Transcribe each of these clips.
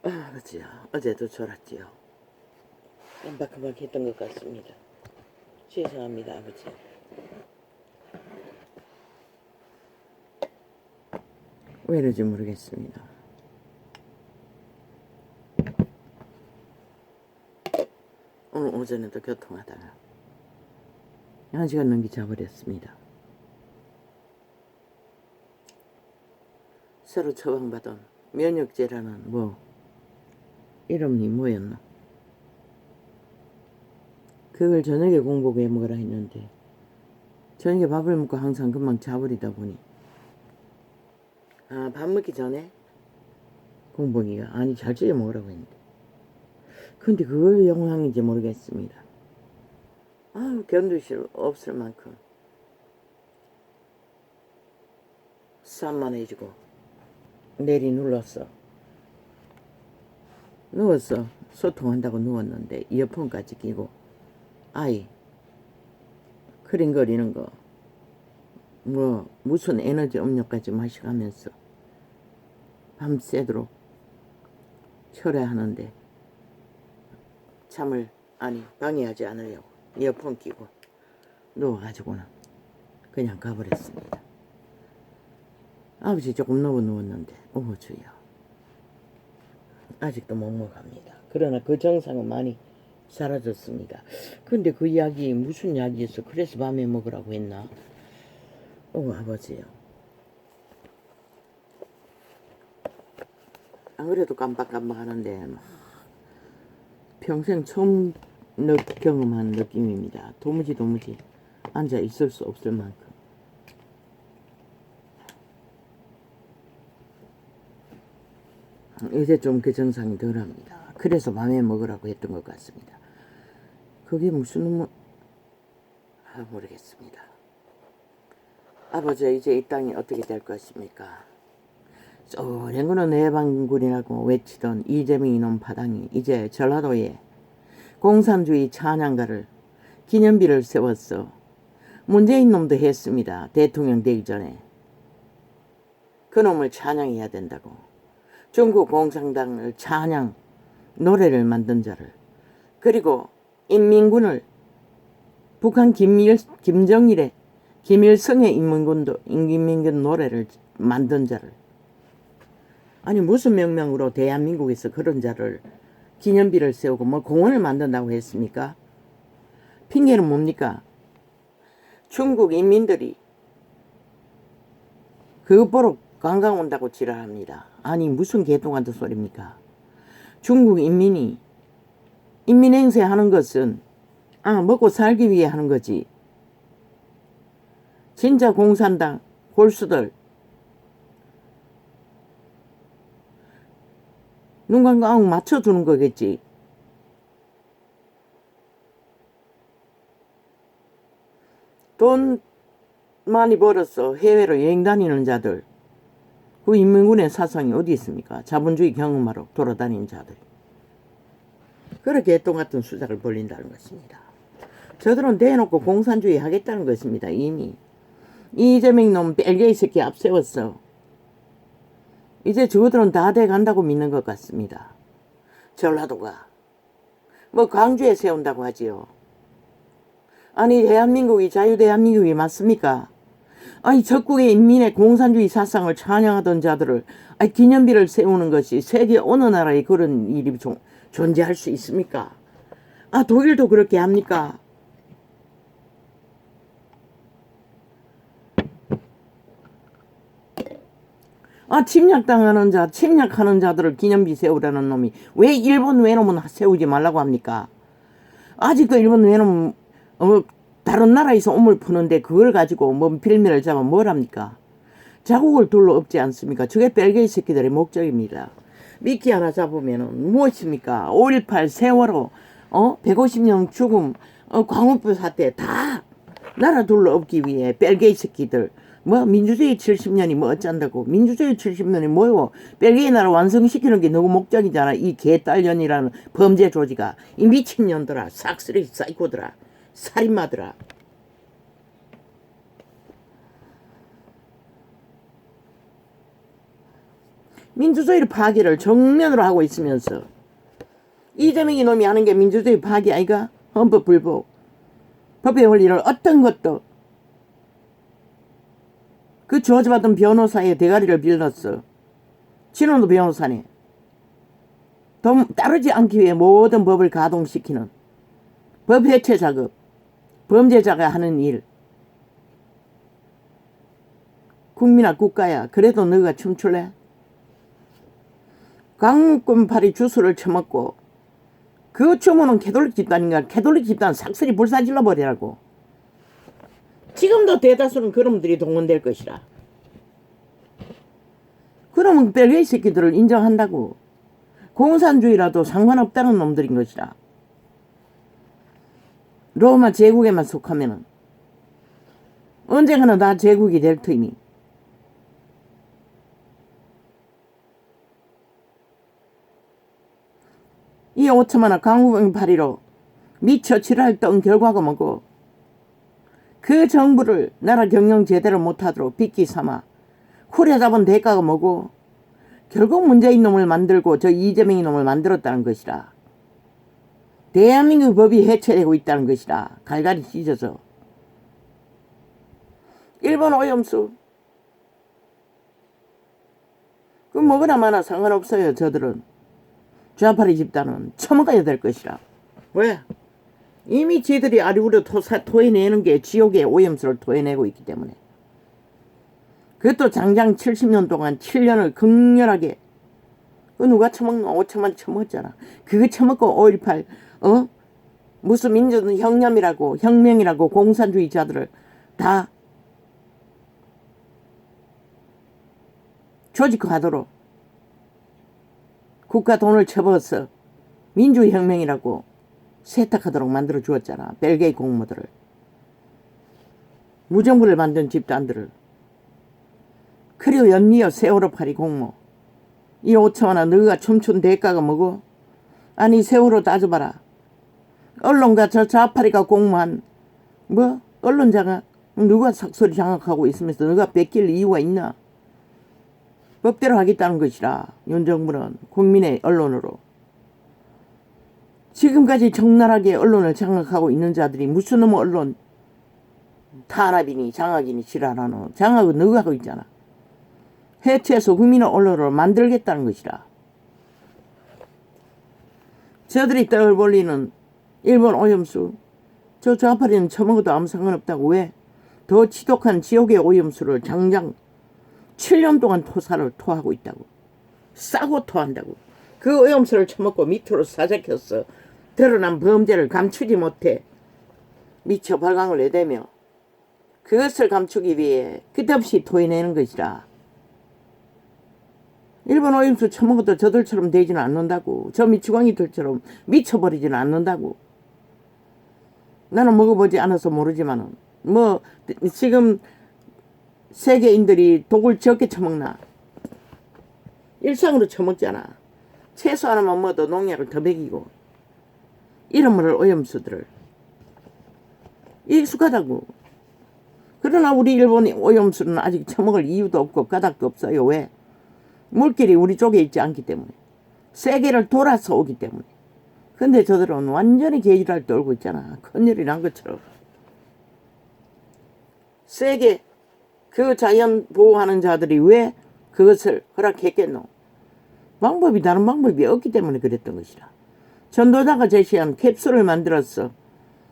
아버지요. 어제도 졸았지요. 깜박깜박했던 것 같습니다. 죄송합니다, 아버지. 왜 이러지 모르겠습니다. 오늘 오전에도 교통하다가 1시간 넘게 자버렸습니다. 새로 처방받은 면역제라는 이름이 뭐였나? 그걸 저녁에 공복에 해먹으라 했는데 저녁에 밥을 먹고 항상 금방 자버리다 보니 밥 먹기 전에 공복이가 아니 잘 찌려 먹으라고 했는데 근데 그걸 영향인지 모르겠습니다. 견딜 수 없을 만큼 산만해지고 내리 눌렀어. 누웠어. 소통한다고 누웠는데 이어폰까지 끼고 아이 크링거리는 거 무슨 에너지 음료까지 마셔가면서 밤새도록 철회하는데 잠을 방해하지 않으려고 이어폰 끼고 누워가지고는 그냥 가버렸습니다. 아버지 조금 누웠는데 주여 아직도 먹먹합니다. 그러나 그 증상은 많이 사라졌습니다. 근데 그 약이 무슨 약이었어? 그래서 밤에 먹으라고 했나? 아버지요. 안 그래도 깜빡깜빡 하는데 평생 처음 경험한 느낌입니다. 도무지 앉아 있을 수 없을 만큼. 이제 좀 그 증상이 덜합니다. 그래서 밤에 먹으라고 했던 것 같습니다. 그게 무슨 모르겠습니다. 아버지 이제 이 땅이 어떻게 될 것입니까? 랭거는 해방군이라고 외치던 이재명 이놈 파당이 이제 전라도에 공산주의 찬양가를 기념비를 세웠어. 문재인 놈도 했습니다. 대통령 되기 전에. 그놈을 찬양해야 된다고. 중국 공산당을 찬양 노래를 만든 자를 그리고 인민군을 북한 김정일의 김일성의 인민군 노래를 만든 자를 아니 무슨 명명으로 대한민국에서 그런 자를 기념비를 세우고 공원을 만든다고 했습니까? 핑계는 뭡니까? 중국 인민들이 그거 보러 관광 온다고 지랄합니다. 아니 무슨 개똥같은 소리입니까? 중국 인민이 인민행세 하는 것은 먹고 살기 위해 하는 거지. 진짜 공산당 골수들 눈 감고 맞춰주는 거겠지. 돈 많이 벌었어. 해외로 여행 다니는 자들. 그 인민군의 사상이 어디 있습니까? 자본주의 경험하러 돌아다니는 자들이. 그렇게 똥같은 수작을 벌린다는 것입니다. 저들은 대놓고 공산주의 하겠다는 것입니다. 이미 이재명 놈 벨게이 새끼 앞세웠어. 이제 저들은 다 돼간다고 믿는 것 같습니다. 전라도가 광주에 세운다고 하지요. 아니 대한민국이 자유대한민국이 맞습니까? 아니 적국의 인민의 공산주의 사상을 찬양하던 자들을 기념비를 세우는 것이 세계 어느 나라에 그런 일이 존재할 수 있습니까? 독일도 그렇게 합니까? 침략하는 자들을 기념비 세우라는 놈이 왜 일본 외놈은 세우지 말라고 합니까? 아직도 일본 외놈 다른 나라에서 오물 푸는데 그걸 가지고 빌미를 잡아 뭘 합니까? 자국을 둘러 엎지 않습니까? 저게 벨게이 새끼들의 목적입니다. 미끼 하나 잡으면 무엇입니까? 5.18 세월호 150년 죽음 광우병 사태 다 나라 둘러 엎기 위해 벨게이 새끼들 민주주의 70년이 어쩐다고. 민주주의 70년이 뭐요? 벨기에 나라 완성시키는 게 너무 목적이잖아. 이 개딸년이라는 범죄 조직아. 이 미친년들아. 싹쓸이 사이코들아. 살인마들아. 민주주의 파괴를 정면으로 하고 있으면서 이재명이 놈이 하는 게 민주주의 파괴 아이가? 헌법 불복, 법의 원리를 어떤 것도 그 저주받은 변호사의 대가리를 빌렸어. 진원도 변호사네. 따르지 않기 위해 모든 법을 가동시키는 법 해체 작업, 범죄자가 하는 일. 국민아 국가야 그래도 너가 춤출래? 강권팔이 주스를 처먹고 그 춤은 캐톨릭 집단인가? 캐톨릭 집단 삭슬이 불사질러 버리라고. 지금도 대다수는 그놈들이 동원될 것이라. 그러면 벨게이 새끼들을 인정한다고. 공산주의라도 상관없다는 놈들인 것이라. 로마 제국에만 속하면은 언젠가는 다 제국이 될 터이니. 이 5천만원 강국팔이로 미처 지랄 떤 결과가 뭐고, 그 정부를 나라 경영 제대로 못하도록 빚기 삼아 후려잡은 대가가 뭐고, 결국 문재인 놈을 만들고 저 이재명이 놈을 만들었다는 것이라. 대한민국 법이 해체되고 있다는 것이라. 갈갈이 찢어져. 일본 오염수 그 뭐거나 마나 상관없어요. 저들은 좌파리 집단은 처먹어야 될 것이라. 왜? 이미 지들이 아리우려 토해내는 게 지옥의 오염수를 토해내고 있기 때문에. 그것도 장장 70년 동안 7년을 극렬하게. 그 누가 처먹노? 5천만 처먹었잖아. 그거 처먹고 5.18 무슨 민주혁명이라고 혁명이라고 공산주의자들을 다 조직화하도록 국가 돈을 쳐버려서 민주혁명이라고 세탁하도록 만들어 주었잖아. 벨게이 공무들을. 무정부를 만든 집단들을. 그리고 연이어 세월호 파리 공모. 이 5천원아 너가 춤춘 대가가 뭐고? 아니 세월호 따져봐라. 언론과 저 좌파리가 공모한 언론 장악? 누가 삭소리 장악하고 있으면서 너가 뺏길 이유가 있나? 법대로 하겠다는 것이라. 윤 정부는 국민의 언론으로. 지금까지 적나라하게 언론을 장악하고 있는 자들이 무슨 놈의 언론 탄압이니 장악이니 지랄하노. 장악은 너가 하고 있잖아. 해체해서 국민의 언론으로 만들겠다는 것이라. 저들이 떠올리는 일본 오염수, 저 좌파리는 처먹어도 아무 상관없다고. 왜? 더 지독한 지옥의 오염수를 장장 7년 동안 토하고 있다고. 싸고 토한다고. 그 오염수를 처먹고 밑으로 사작혀서 드러난 범죄를 감추지 못해 미처 발광을 내대며 그것을 감추기 위해 끝없이 토해내는 것이라. 일본 오염수 처먹어도 저들처럼 되지는 않는다고. 저 미치광이들처럼 미쳐버리지는 않는다고. 나는 먹어보지 않아서 모르지만은 지금 세계인들이 독을 적게 처먹나? 일상으로 처먹잖아. 채소 하나만 먹어도 농약을 더 먹이고 이런 오염수들을 익숙하다고. 그러나 우리 일본 오염수는 아직 처먹을 이유도 없고 까닭도 없어요. 왜? 물길이 우리 쪽에 있지 않기 때문에. 세계를 돌아서 오기 때문에. 근데 저들은 완전히 개지랄 떨고 있잖아. 큰일이 난 것처럼. 세계 그 자연 보호하는 자들이 왜 그것을 허락했겠노? 다른 방법이 없기 때문에 그랬던 것이라. 전도자가 제시한 캡슐을 만들어서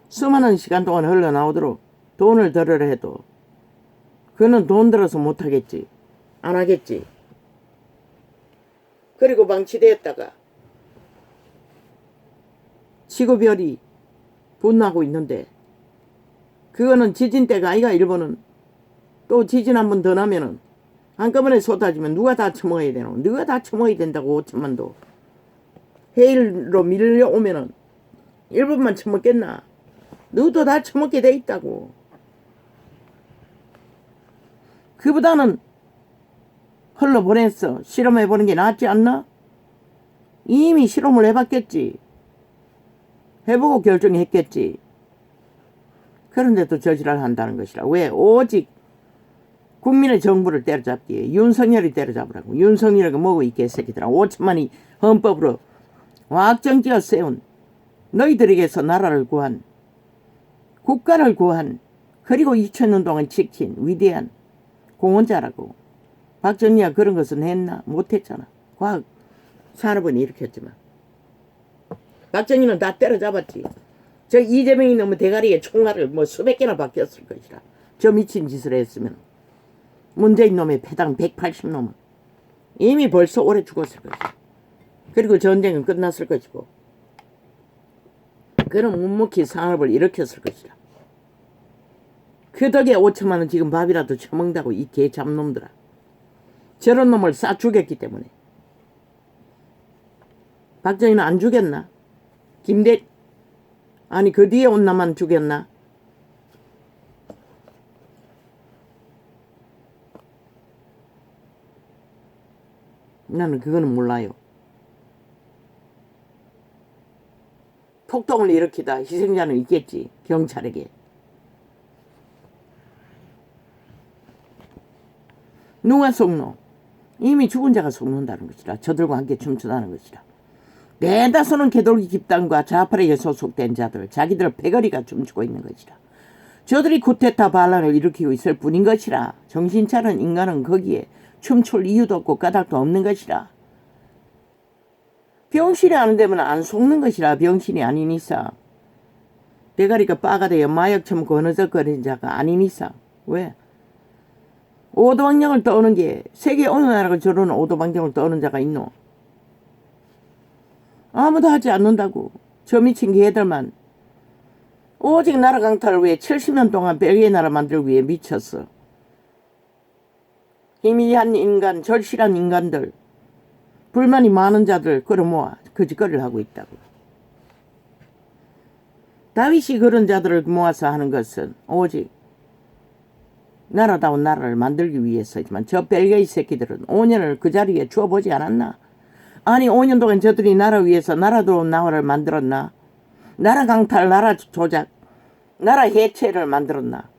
수많은 시간 동안 흘러나오도록 돈을 들으려 해도 그는 돈 들어서 못하겠지. 안 하겠지. 그리고 방치되었다가 지구별이 분노하고 있는데 그거는 지진 때가 아이가. 일본은 또 지진 한 번 더 나면은 한꺼번에 쏟아지면 누가 다 처먹어야 되노? 누가 다 처먹어야 된다고. 5천만도 해일로 밀려오면은 일본만 처먹겠나? 너도 다 처먹게 돼 있다고. 그보다는 흘러보냈어. 실험해보는 게 낫지 않나? 이미 실험을 해봤겠지. 해보고 결정했겠지. 그런데도 저지랄 한다는 것이라. 왜? 오직 국민의 정부를 때려잡기에 윤석열이 때려잡으라고. 윤석열이가 뭐고 이 개새끼들아. 5천만이 헌법으로 확정지어 세운 너희들에게서 나라를 구한, 국가를 구한, 그리고 2000년 동안 지킨 위대한 공헌자라고. 박정희가 그런 것은 했나? 못했잖아. 과학 산업은 일으켰지만. 박정희는 다 때려잡았지. 저 이재명이 너무 대가리에 총알을 뭐 수백 개나 박혔을 것이라. 저 미친 짓을 했으면. 문재인 놈의 패당 180놈은 이미 벌써 오래 죽었을 것이다. 그리고 전쟁은 끝났을 것이고. 그런 묵묵히 산업을 일으켰을 것이다. 그 덕에 5천만 원 지금 밥이라도 처먹는다고 이 개 잡놈들아. 저런 놈을 싸 죽였기 때문에. 박정희는 안 죽였나? 아니 그 뒤에 온 놈만 죽였나? 나는 그거는 몰라요. 폭동을 일으키다 희생자는 있겠지. 경찰에게. 누가 속노? 이미 죽은 자가 속는다는 것이라. 저들과 함께 춤추다는 것이라. 대다수는 개돌기 집단과 좌파에게 소속된 자들, 자기들 패거리가 춤추고 있는 것이라. 저들이 쿠데타 반란을 일으키고 있을 뿐인 것이라. 정신 차린 인간은 거기에 춤출 이유도 없고 까닭도 없는 것이라. 병신이 안 되면 안 속는 것이라. 병신이 아닌 이상. 대가리가 빠가 되어 마약 처먹고 어느적거리는 자가 아닌 이상. 왜? 오도방정을 떠오는 게 세계 어느 나라가 저런 오도방정을 떠오는 자가 있노? 아무도 하지 않는다고. 저 미친 개들만 오직 나라 강탈을 위해 70년 동안 벨기에 나라 만들기 위해 미쳤어. 희미한 인간, 절실한 인간들, 불만이 많은 자들 끌어모아 거짓거리를 하고 있다고. 다윗이 그런 자들을 모아서 하는 것은 오직 나라다운 나라를 만들기 위해서지만 저 벨기에 새끼들은 5년을 그 자리에 주어보지 않았나? 아니 5년 동안 저들이 나라 위해서 나라다운 나라를 만들었나? 나라 강탈, 나라 조작, 나라 해체를 만들었나?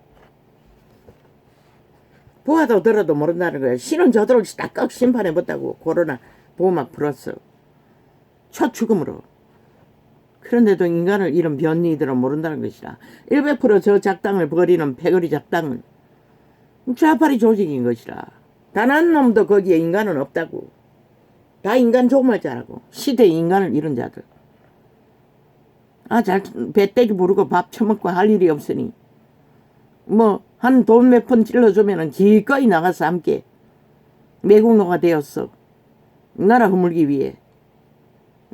보아도 들어도 모른다는 거야. 신은 저들을 딱딱 심판해봤다고. 코로나 보호막 풀었어. 첫 죽음으로. 그런데도 인간을 이런 변이들은 모른다는 것이라. 100%저 작당을 버리는 패거리 작당은 좌파리 조직인 것이라. 단 한 놈도 거기에 인간은 없다고. 다 인간 조금할 줄 알고. 시대의 인간을 잃은 자들. 잘 배때기 부르고 밥 처먹고 할 일이 없으니 뭐 한 돈 몇 푼 찔러주면은 기꺼이 나가서 함께 매국노가 되었어. 나라 허물기 위해.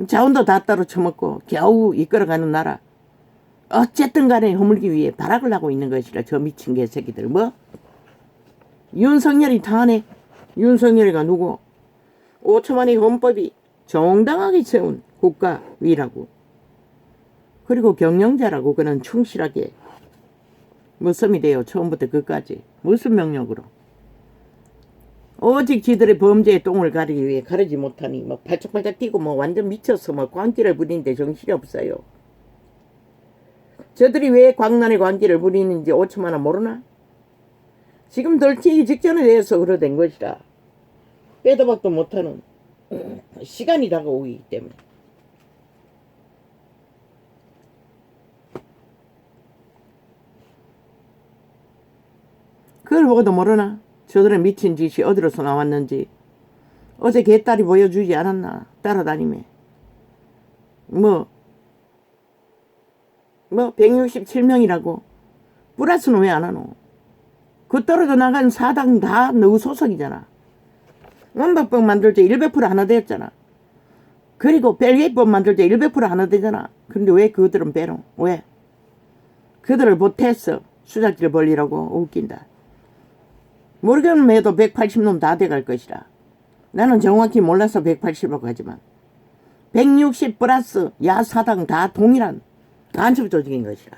자원도 다 따로 처먹고 겨우 이끌어가는 나라. 어쨌든 간에 허물기 위해 발악을 하고 있는 것이라. 저 미친 개새끼들. 뭐? 윤석열이 타네. 윤석열이가 누구? 5천만의 헌법이 정당하게 세운 국가 위라고. 그리고 경영자라고. 그는 충실하게 무섬이 돼요. 처음부터 끝까지. 무슨 명령으로? 오직 지들의 범죄의 똥을 가리기 위해 가리지 못하니 뭐 발짝발짝 뛰고 뭐 완전 미쳐서 뭐 광기를 부리는데 정신이 없어요. 저들이 왜 광란의 광기를 부리는지 5천만 원 모르나? 지금 덜치기 직전에 대해서 그러된 것이라. 빼도 박도 못하는 시간이 다가오기 때문에. 그걸 보고도 모르나? 저들의 미친 짓이 어디로서 나왔는지. 어제 개딸이 보여주지 않았나? 따라다니며. 167명이라고. 플러스는 왜 안 하노? 그 떨어져 나간 사당 다 너 소속이잖아. 원박법 만들 때 100% 하나 되었잖아. 그리고 벨기에법 만들 때 100% 하나 되잖아. 근데 왜 그들은 빼노? 왜? 그들을 보태서 수작질 벌리라고. 웃긴다. 모르겠으면 해도 180놈 다 돼갈 것이라. 나는 정확히 몰라서 180이라고 하지만 160 플러스 야사당 다 동일한 간첩 조직인 것이라.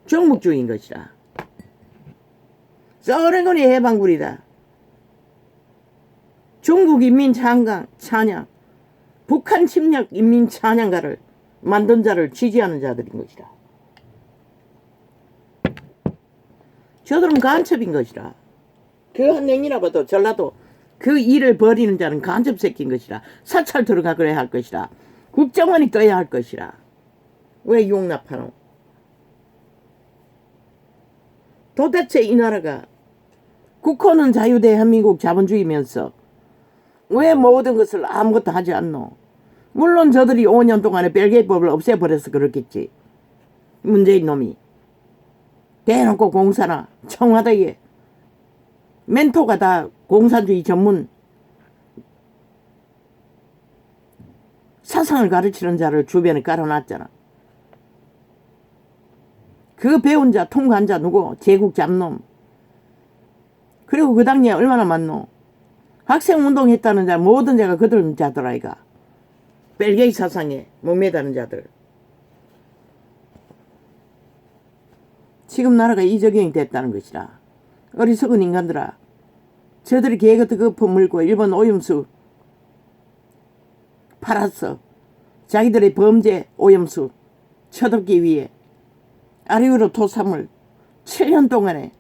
정묵주의인 것이라. 썩어레거니 해방군이다. 중국 인민 찬양, 북한 침략 인민 찬양가를 만든 자를 지지하는 자들인 것이라. 저들은 간첩인 것이라. 그 한 행위라봐도 전라도 그 일을 벌이는 자는 간접 새끼인 것이라. 사찰 들어가야 할 것이라. 국정원이 떠야 할 것이라. 왜 용납하노? 도대체 이 나라가 국호는 자유대한민국 자본주의면서 왜 모든 것을 아무것도 하지 않노? 물론 저들이 5년 동안에 벨기에법을 없애버려서 그렇겠지. 문재인 놈이 대놓고 공사나 청와대에 멘토가 다 공산주의 전문 사상을 가르치는 자를 주변에 깔아놨잖아. 그 배운 자, 통과한 자 누구? 제국 잡놈. 그리고 그 당시에 얼마나 많노? 학생운동 했다는 자, 모든 자가 그들 자들 아이가. 벨기에 사상에 목매다는 자들. 지금 나라가 이 적용이 됐다는 것이라. 어리석은 인간들아. 저들이 개같은 거품 물고 일본 오염수 팔았어. 자기들의 범죄 오염수 쳐덮기 위해 아리우로 토사물 7년 동안에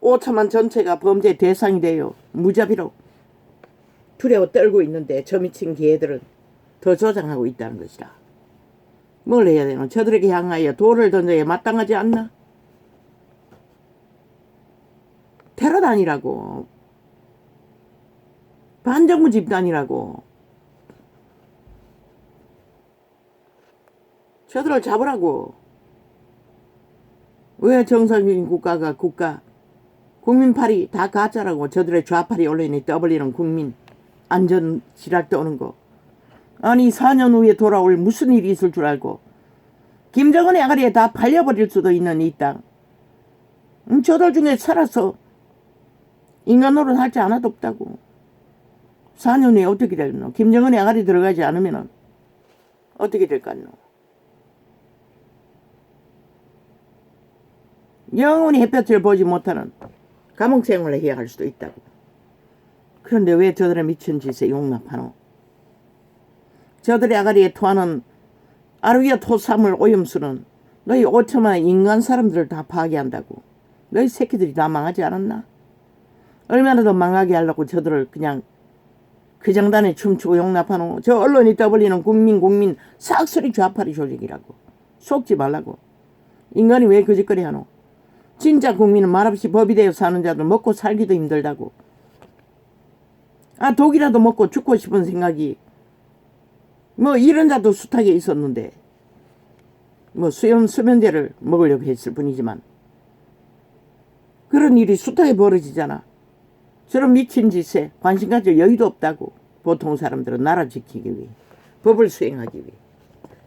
5천만 전체가 범죄 대상이 되어 무자비로 두려워 떨고 있는데 저 미친 개들은 더 조장하고 있다는 것이라. 뭘 해야 되노? 저들에게 향하여 돌을 던져야 마땅하지 않나? 테러단이라고. 반정부 집단이라고. 저들을 잡으라고. 왜 정상적인 국가가 국민팔이 다 가짜라고. 저들의 좌팔이 올려니 떠벌리는 국민 안전 지랄 떠는 거. 아니 4년 후에 돌아올 무슨 일이 있을 줄 알고 김정은의 아가리에 다 팔려버릴 수도 있는 이 땅. 저들 중에 살아서 인간 노릇 할 자 하나도 없다고. 4년 후에 어떻게 될노? 김정은의 아가리 들어가지 않으면 어떻게 될까노? 영원히 햇볕을 보지 못하는 감옥 생활을 해야 할 수도 있다고. 그런데 왜 저들의 미친 짓에 용납하노? 저들의 아가리에 토하는 아르위아 토사물 오염수는 너희 5천만의 인간 사람들을 다 파괴한다고. 너희 새끼들이 다 망하지 않았나? 얼마나 더 망하게 하려고 저들을 그냥 그 장단에 춤추고 용납하노? 저 언론이 떠벌리는 국민 싹쓸이 좌파리 조직이라고. 속지 말라고. 인간이 왜 그 짓거리 하노? 진짜 국민은 말없이 법이 되어 사는 자들 먹고 살기도 힘들다고. 아 독이라도 먹고 죽고 싶은 생각이 뭐 이런 자도 숱하게 있었는데 뭐 수면제를 먹으려고 했을 뿐이지만 그런 일이 숱하게 벌어지잖아. 저런 미친 짓에 관심 가질 여유도 없다고. 보통 사람들은 나라 지키기 위해 법을 수행하기 위해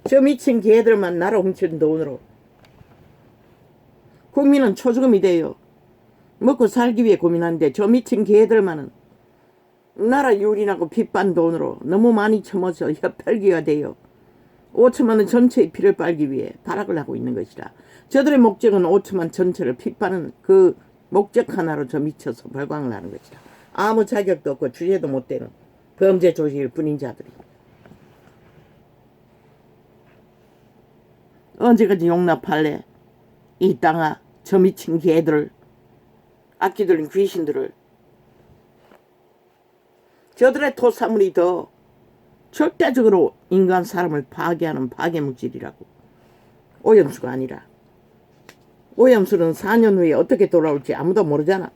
저 미친 개들만 나라 훔친 돈으로 국민은 초주금이 돼요. 먹고 살기 위해 고민하는데 저 미친 개들만은 나라 유린하고 빚반 돈으로 너무 많이 처먹어서 혈혈기가 돼요. 5천만 원 전체의 피를 빨기 위해 발악을 하고 있는 것이라. 저들의 목적은 5천만 전체를 빚바는 그 목적 하나로 저 미쳐서 발광을 하는 것이라. 아무 자격도 없고 주제도 못 되는 범죄 조직일 뿐인 자들이. 언제까지 용납할래? 이 땅아 저 미친 개들을 악기들린 귀신들을. 저들의 토사물이 더 절대적으로 인간 사람을 파괴하는 파괴물질이라고. 오염수가 아니라. 오염수는 4년 후에 어떻게 돌아올지 아무도 모르잖아.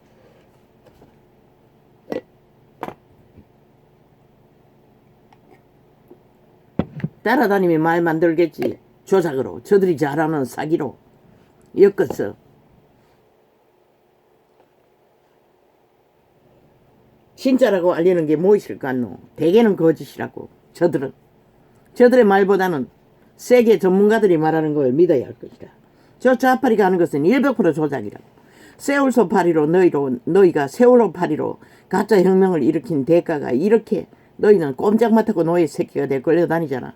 따라다니며 말 만들겠지. 조작으로. 저들이 잘하는 사기로 엮었어. 진짜라고 알리는 게 무엇일 같노? 대개는 거짓이라고. 저들의 말보다는 세계 전문가들이 말하는 걸 믿어야 할 것이다. 저 좌파리가 하는 것은 100% 조작이라고. 세월호 파리로 너희가 세월호 파리로 가짜 혁명을 일으킨 대가가 이렇게 너희는 꼼짝 못하고 노예 새끼가 돼 끌려다니잖아.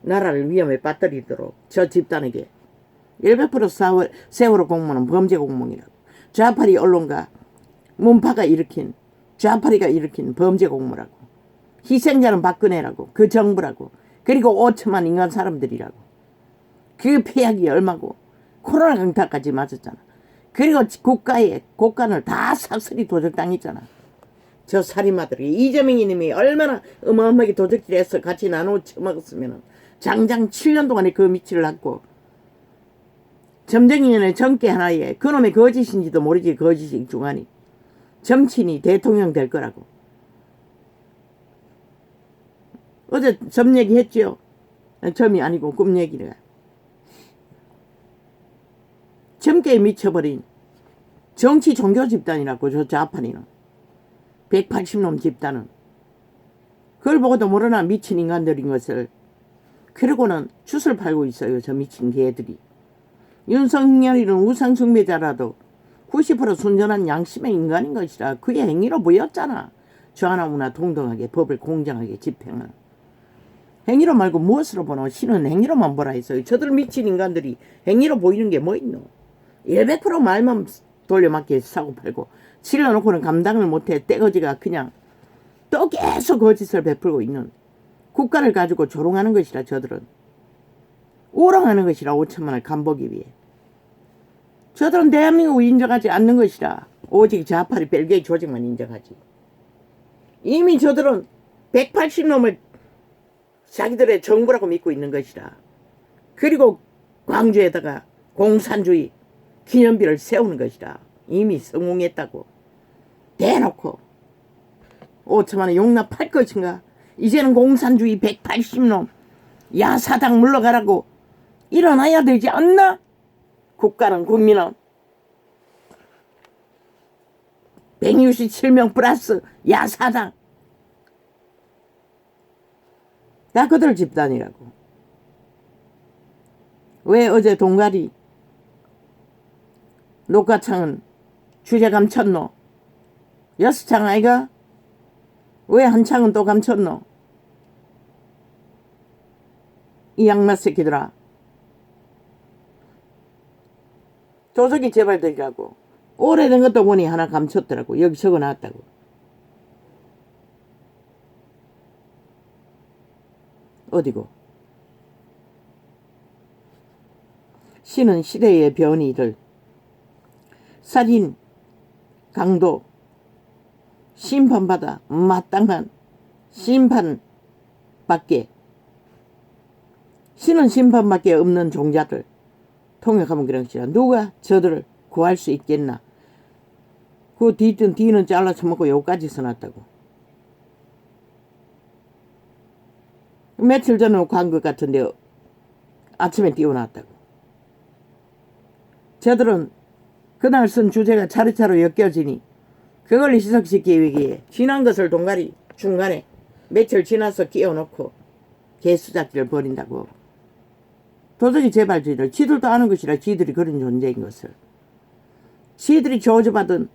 나라를 위험에 빠뜨리도록 저 집단에게 100% 세월호 공무원은 범죄 공무원이라고. 좌파리 언론가 좌파리가 일으킨 범죄 공무라고. 희생자는 박근혜라고. 그 정부라고. 그리고 5천만 인간 사람들이라고. 그 폐악이 얼마고. 코로나 강타까지 맞았잖아. 그리고 고간을 다 싹쓸이 도적당했잖아. 저 살인마들이. 이재명이 님이 얼마나 어마어마하게 도적질해서 같이 나눠 처먹었으면 장장 7년 동안에 그 미치를 낳고 점쟁이년의 정계 하나에 그놈의 거짓인지도 모르지. 거짓이 중하니 정치인이 대통령 될 거라고. 어제 점 얘기했지요. 점이 아니고 꿈 얘기를. 점괘에 미쳐버린 정치 종교 집단이라고. 저 좌판이는 180놈 집단은. 그걸 보고도 모르나 미친 인간들인 것을. 그러고는 슛을 팔고 있어요. 저 미친 개들이. 윤석열이는 우상숭배자라도 90% 순전한 양심의 인간인 것이라 그의 행위로 보였잖아. 저 하나무나 동등하게 법을 공정하게 집행한. 행위로 말고 무엇으로 보노? 신은 행위로만 보라 했어요. 저들 미친 인간들이 행위로 보이는 게 뭐 있노? 100% 말만 돌려막게 사고팔고 칠러놓고는 감당을 못해 떼거지가 그냥 또 계속 거짓을 베풀고 있는 국가를 가지고 조롱하는 것이라. 저들은 우롱하는 것이라. 5천만을 간보기 위해. 저들은 대한민국을 인정하지 않는 것이라. 오직 좌파리 벨기에 조직만 인정하지. 이미 저들은 180놈을 자기들의 정부라고 믿고 있는 것이라. 그리고 광주에다가 공산주의 기념비를 세우는 것이라. 이미 성공했다고. 대놓고 5천만원 용납할 것인가? 이제는 공산주의 180놈 야사당 물러가라고 일어나야 되지 않나? 국가는 국민은 167명 플러스 야사당 다 그들 집단이라고. 왜 어제 동가리 녹화창은 주제 감췄노? 6창 아이가? 왜 한 창은 또 감췄노? 이 양마 새끼들아. 조석이 제발되리라고. 오래된 것도 보니 하나 감췄더라고. 여기 적어놨다고. 어디고? 신은 시대의 변이들 살인, 강도, 심판받아 마땅한 심판밖에 신은 심판밖에 없는 종자들 통역하면 그런시라. 누가 저들을 구할 수 있겠나? 그 뒤는 잘라 처먹고 여기까지 써놨다고. 며칠 전에 간 것 같은데 아침에 띄워놨다고. 저들은 그날 쓴 주제가 차례차례 엮여지니 그걸 희석시키기 위해 지난 것을 동가리 중간에 며칠 지나서 끼워놓고 개수작질을 벌인다고. 도저히 재발주의를 지들도 아는 것이라. 지들이 그런 존재인 것을. 지들이 저주받은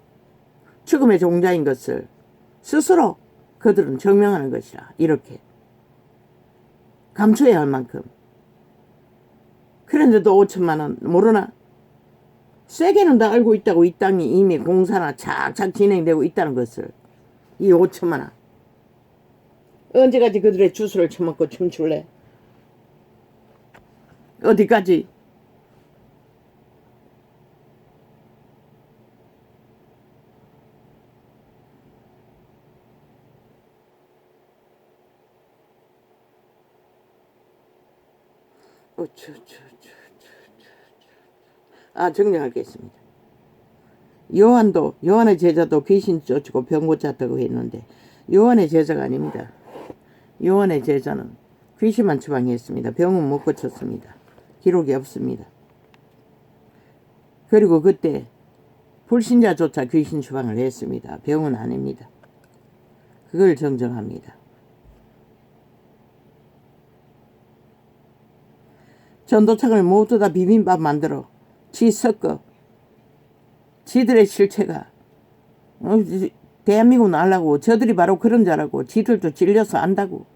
죽음의 종자인 것을 스스로 그들은 증명하는 것이라. 이렇게 감춰야 할 만큼. 그런데도 5천만원 모르나? 세계는 다 알고 있다고. 이 땅이 이미 공사나 착착 진행되고 있다는 것을. 이 5천만원 언제까지 그들의 주술을 처먹고 춤출래? 어디까지? 정리하겠습니다. 요한의 제자도 귀신 쫓고 병 고쳤다고 했는데 요한의 제자가 아닙니다. 요한의 제자는 귀신만 처방했습니다. 병은 못 고쳤습니다. 기록이 없습니다. 그리고 그때 불신자조차 귀신 처방을 했습니다. 병은 아닙니다. 그걸 정정합니다. 전도창을 모두 다 비빔밥 만들어 지 섞어 지들의 실체가 대한민국은 알라고. 저들이 바로 그런 자라고. 지들도 질려서 안다고.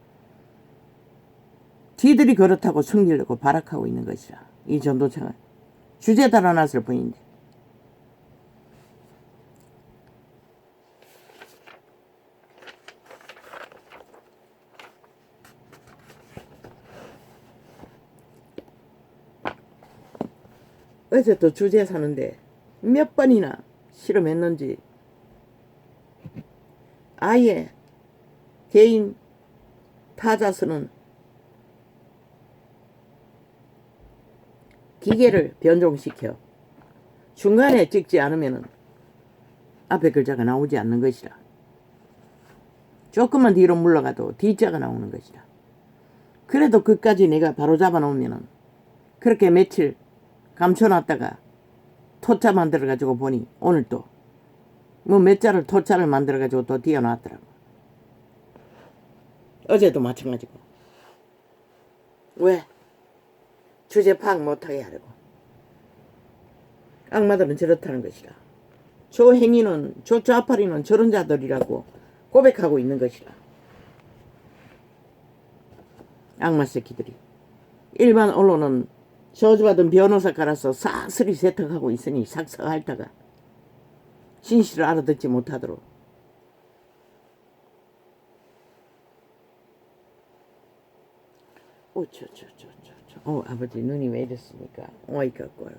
지들이 그렇다고 숨기려고 발악하고 있는 것이라. 이 전도창은 주제 달아놨을 뿐인데. 어제 또 주제 사는데 몇 번이나 실험했는지 아예 개인 타자수는 기계를 변종시켜 중간에 찍지 않으면 앞에 글자가 나오지 않는 것이라. 조금만 뒤로 물러가도 D자가 나오는 것이라. 그래도 그까지 내가 바로 잡아놓으면 그렇게 며칠 감춰놨다가 토자 만들어가지고 보니 오늘 또 뭐 몇 자를 토자를 만들어가지고 또 띄어놨더라고. 어제도 마찬가지고. 왜? 주제 파악 못하게 하려고. 악마들은 저렇다는 것이라. 저 행위는, 저 좌파리는 저런 자들이라고 고백하고 있는 것이라. 악마 새끼들이. 일반 언론은 저주받은 변호사 갈아서 사슬이 세탁하고 있으니 삭삭 핥다가 진실을 알아듣지 못하도록. 아버지 눈이 왜 이랬습니까? 어이가 꼬라.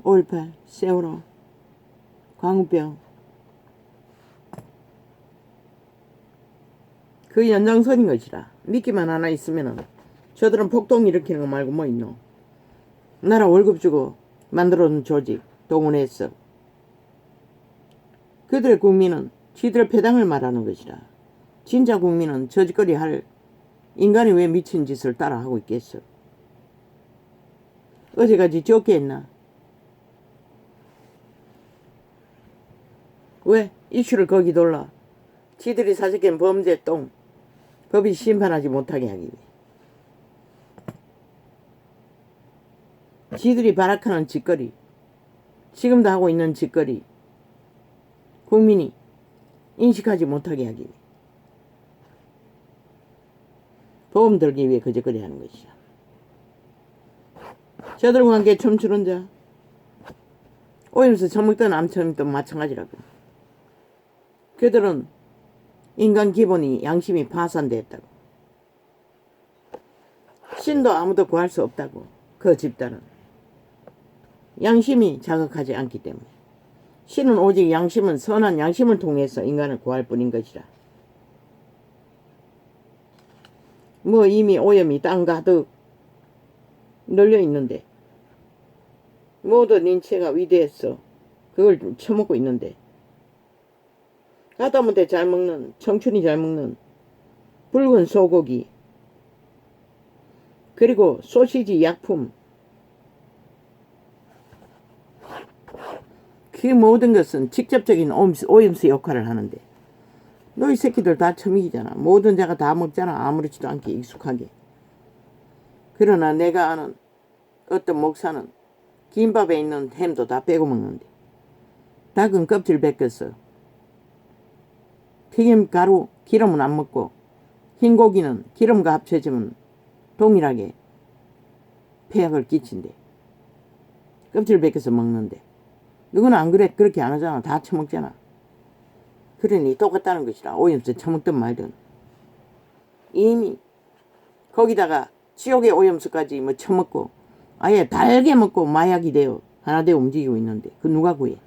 올팔, 세월호, 광우병. 그 연장선인 것이라. 미끼만 하나 있으면은 저들은 폭동 일으키는 거 말고 뭐 있노. 나라 월급 주고 만들어놓은 조직 동원했어. 그들의 국민은 지들의 패당을 말하는 것이라. 진짜 국민은 저짓거리 할 인간이 왜 미친 짓을 따라하고 있겠어. 어제까지 좋게 했나? 왜 이슈를 거기 돌라? 지들이 사실은 범죄 똥 법이 심판하지 못하게 하기 위해. 지들이 발악하는 짓거리, 지금도 하고 있는 짓거리, 국민이 인식하지 못하게 하기 위해. 보험 들기 위해 그 짓거리 하는 것이야. 저들과 함께 춤추는 자, 오염수 처먹던 암처럼도 마찬가지라고. 그들은 인간 기본이 양심이 파산됐다고. 신도 아무도 구할 수 없다고. 그 집단은 양심이 자극하지 않기 때문에. 신은 오직 양심은 선한 양심을 통해서 인간을 구할 뿐인 것이라. 뭐 이미 오염이 땅 가득 널려 있는데 모든 인체가 위대했어. 그걸 처먹고 있는데 하다못해 잘 먹는, 청춘이 잘 먹는 붉은 소고기, 그리고 소시지 약품, 그 모든 것은 직접적인 오염수 역할을 하는데 너희 새끼들 다 처먹이잖아. 모든 자가 다 먹잖아. 아무렇지도 않게 익숙하게. 그러나 내가 아는 어떤 목사는 김밥에 있는 햄도 다 빼고 먹는데 닭은 껍질 벗겼어. 튀김 가루 기름은 안 먹고 흰 고기는 기름과 합쳐지면 동일하게 폐약을 끼친대. 껍질 벗겨서 먹는데 누구는 안 그래. 그렇게 안 하잖아. 다 처먹잖아. 그러니 똑같다는 것이라. 오염수 처먹든 말든 이미 거기다가 지옥의 오염수까지 뭐 처먹고 아예 달게 먹고 마약이 돼요. 하나 되어 움직이고 있는데 그 누가 구해?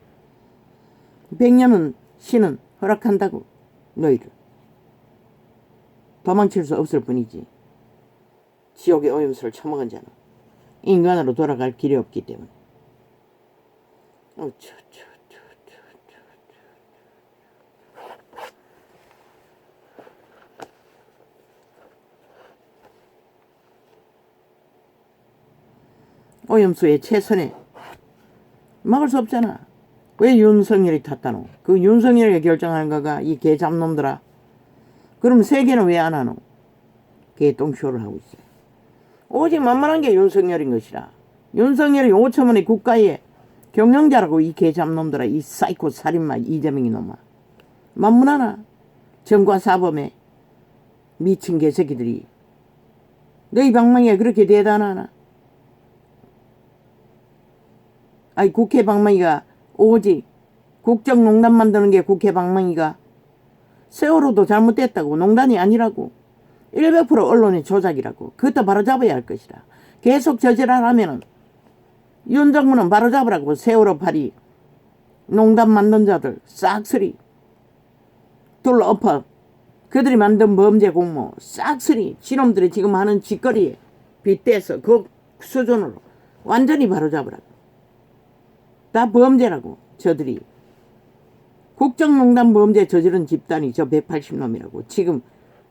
백년은 신은 허락한다고 너희를. 도망칠 수 없을 뿐이지. 지옥의 오염수를 처먹은 자는 인간으로 돌아갈 길이 없기 때문에. 오염수의 최선에 막을 수 없잖아. 왜 윤석열이 탔다노? 그 윤석열이 결정하는 거가 이 개 잡놈들아. 그럼 세계는 왜 안 하노? 개똥쇼를 하고 있어요. 오직 만만한 게 윤석열인 것이라. 윤석열이 5천원의 국가의 경영자라고 이 개 잡놈들아. 이 사이코 살인마 이재명이 놈아. 만문하나? 정과 사범에 미친 개새끼들이. 너희 방망이가 그렇게 대단하나? 아니 국회 방망이가 오직 국정농단 만드는 게 국회 방망이가. 세월호도 잘못됐다고. 농단이 아니라고. 100% 언론의 조작이라고. 그것도 바로잡아야 할 것이다. 계속 저지랄하면은 윤 정부는 바로잡으라고. 세월호 파리 농단 만든 자들 싹쓸이 둘러 엎어. 그들이 만든 범죄 공모 싹쓸이 지놈들이 지금 하는 짓거리에 빗대서 그 수준으로 완전히 바로잡으라고. 다 범죄라고. 저들이 국정농단 범죄 저지른 집단이 저 180놈이라고. 지금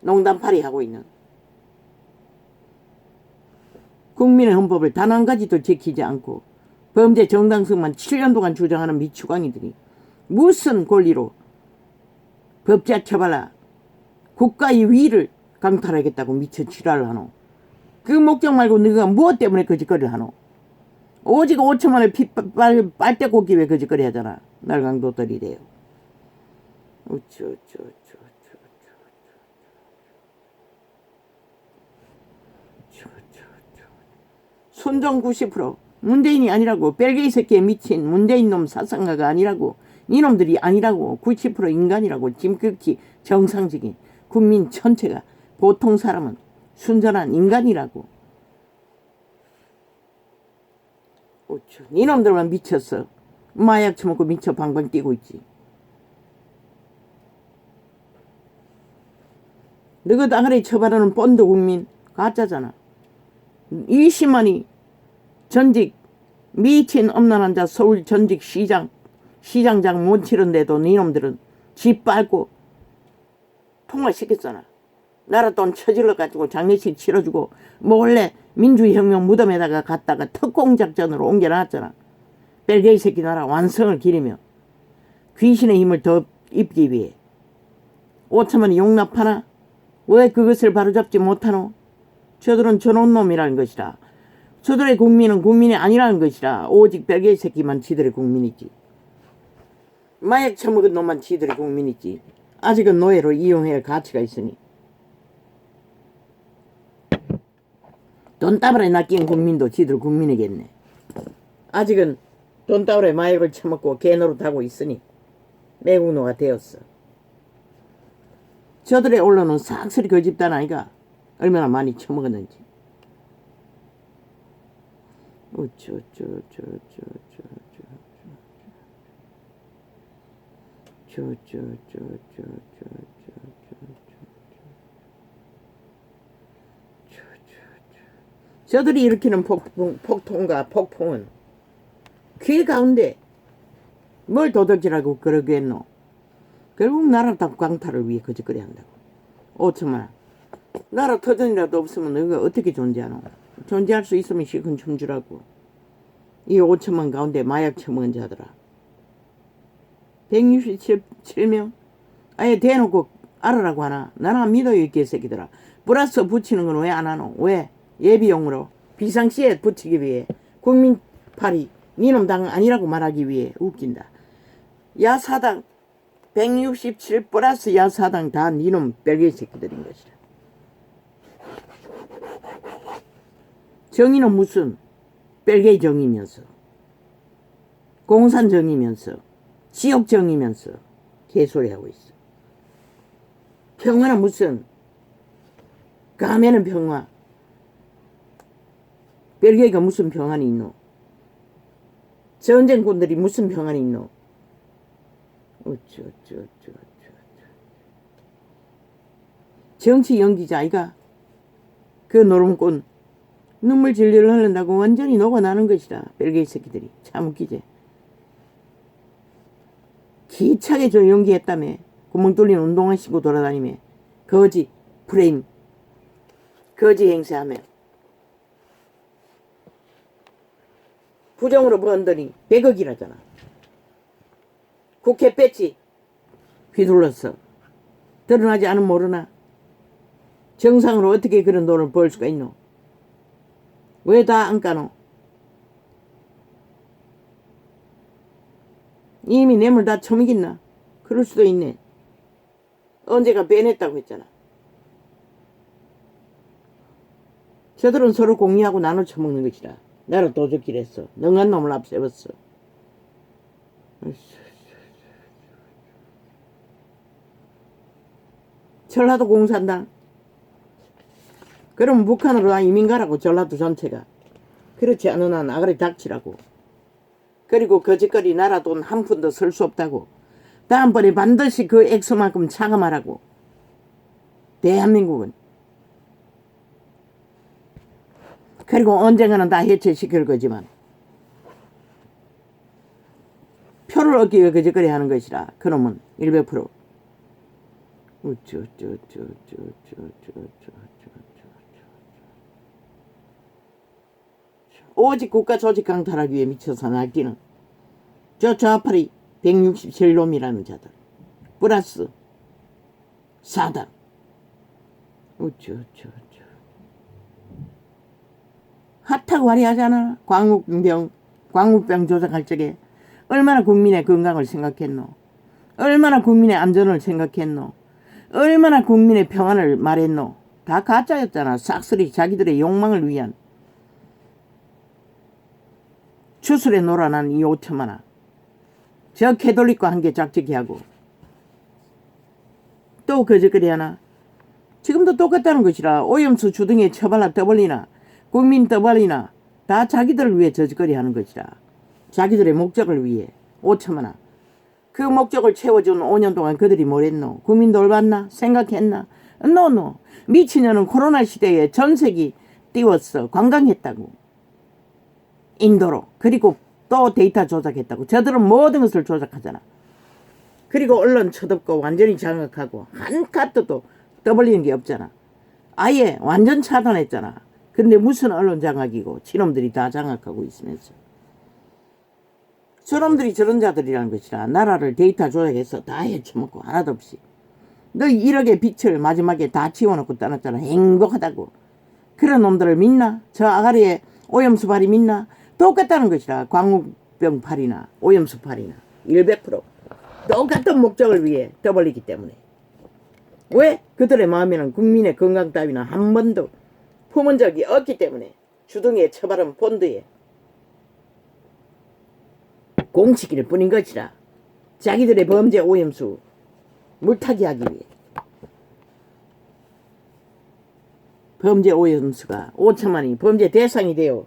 농단팔이 하고 있는. 국민의 헌법을 단 한 가지도 지키지 않고 범죄 정당성만 7년 동안 주장하는 미추광이들이 무슨 권리로 법자 처벌하 국가의 위를 강탈하겠다고 미쳐 지랄을 하노. 그 목적 말고 너가 무엇 때문에 거짓거리를 하노. 오직 5천만을 빨대 꽂기 위해 거짓거리 하잖아. 날강도들이 돼요. 순정 90%. 문재인이 아니라고. 벨게이 새끼에 미친 문재인 놈 사상가가 아니라고. 이놈들이 아니라고. 90% 인간이라고. 지극히 정상적인 국민 전체가. 보통 사람은 순전한 인간이라고. 이놈들만 미쳤어. 마약 처먹고 미쳐 방방 뛰고 있지. 너그 나가리 처벌하는 본드 국민 가짜잖아. 20만이 전직 미친 엄난한 자 서울 전직 시장장 못 치른데도 니놈들은 집 빨고 통화시켰잖아. 나라 돈 처질러 가지고 장례식 치러주고 몰래 민주혁명 무덤에다가 갔다가 특공작전으로 옮겨놨잖아. 벨게이 새끼 나라 완성을 기리며 귀신의 힘을 더 입기 위해. 5천만이 용납하나? 왜 그것을 바로잡지 못하노? 저들은 저런 놈이라는 것이라. 저들의 국민은 국민이 아니라는 것이라. 오직 벨게이 새끼만 지들의 국민이지. 마약 처먹은 놈만 지들의 국민이지. 아직은 노예로 이용해야 할 가치가 있으니. 돈다발에 낚인 국민도 지들 국민이겠네. 아직은 돈다발에 마약을 처먹고 개노릇하고 있으니 매국노가 되었어. 저들의 언론은 싹쓸이 그 집단 아이가 얼마나 많이 처먹었는지. 저들이 일으키는 폭통과 폭풍은 귀 가운데 뭘 도둑질하고 그러겠노. 결국 나라 다 강탈을 위해 거짓거리 한다고. 5천만 나라 터전이라도 없으면 너가 어떻게 존재하노. 존재할 수 있으면 실컷 좀 주라고. 이 5천만 가운데 마약 처먹은 자들아 167명 아예 대놓고 알아라고 하나. 나는 믿어요 이 개새끼들아. 플러스 붙이는 건 왜 안 하노. 왜? 예비용으로 비상시에 붙이기 위해. 국민팔이 니놈 당 아니라고 말하기 위해. 웃긴다. 야사당 167 플러스 야사당 다 니놈 벨게이 새끼들인 것이라. 정의는 무슨 벨게이 정의면서 공산 정의면서 지역 정의면서 개소리하고 있어. 평화는 무슨 감에는 평화. 벨게이가 무슨 평안이 있노. 전쟁꾼들이 무슨 평안이 있노? 정치 연기자 아이가? 그 노름꾼 눈물 질질 흘린다고 완전히 녹아나는 것이다. 벨기에 새끼들이. 참 웃기지. 기차게 저 연기했다며. 구멍 뚫린 운동화 신고 돌아다니며. 거지 프레임 거지 행세하며. 부정으로 번더니 100억이라잖아. 국회 뺐지. 휘둘렀어. 드러나지 않으면 모르나. 정상으로 어떻게 그런 돈을 벌 수가 있노? 왜 다 안 까노? 이미 뇌물 다 처먹겠나? 그럴 수도 있네. 언제가 빼냈다고 했잖아. 저들은 서로 공유하고 나눠 처먹는 것이라. 나로 도적질 했어. 능한 놈을 앞세웠어. 전라도 공산당. 그럼 북한으로 다 이민 가라고. 전라도 전체가. 그렇지 않은 한 아가리 닥치라고. 그리고 거짓거리 나라 돈 한 푼도 쓸 수 없다고. 다음번에 반드시 그 액수만큼 차감하라고. 대한민국은. 그리고 언젠가는 다 해체시킬 거지만 표를 얻기 위해 거짓거리 하는 것이라. 그놈은 100%. 오직 국가 조직 강탈하기 위해 미쳐서 날뛰는 저 좌파리 167놈이라는 자들 플러스 사당. 핫하고 화려하잖아. 광우병 조작할 적에 얼마나 국민의 건강을 생각했노. 얼마나 국민의 안전을 생각했노. 얼마나 국민의 평안을 말했노. 다 가짜였잖아. 싹쓸이 자기들의 욕망을 위한. 추술에 놀아난 이 5천만원. 저 캐톨릭과 한개 짝짓기 하고. 또 거짓거리 하나. 지금도 똑같다는 것이라. 오염수 주둥이에 처발라 떠벌리나 국민 떠벌리나 다 자기들을 위해 저짓거리 하는 것이라. 자기들의 목적을 위해. 5천만원. 그 목적을 채워준 5년 동안 그들이 뭘 했노? 국민 돌봤나? 생각했나? 노. 미친년은 코로나 시대에 전세기 띄웠어. 관광했다고. 인도로. 그리고 또 데이터 조작했다고. 저들은 모든 것을 조작하잖아. 그리고 언론 쳐덮고 완전히 장악하고 한 카트도 떠벌리는 게 없잖아. 아예 완전 차단했잖아. 근데 무슨 언론 장악이고 지놈들이 다 장악하고 있으면서. 저놈들이 저런 자들이라는 것이라. 나라를 데이터 조작해서 다 해쳐먹고 하나도 없이. 너 1억의 빚을 마지막에 다 지워놓고 떠났잖아. 행복하다고. 그런 놈들을 믿나? 저 아가리에 오염수팔이 믿나? 똑같다는 것이라. 광우병팔이나 오염수팔이나 100% 똑같은 목적을 위해 떠벌리기 때문에. 왜? 그들의 마음에는 국민의 건강 따위나 한 번도 품은 적이 없기 때문에. 주둥이에 처바른 본드에 공치기를 뿐인 것이라. 자기들의 범죄 오염수 물타기 하기 위해. 범죄 오염수가 5천만이 범죄 대상이 되어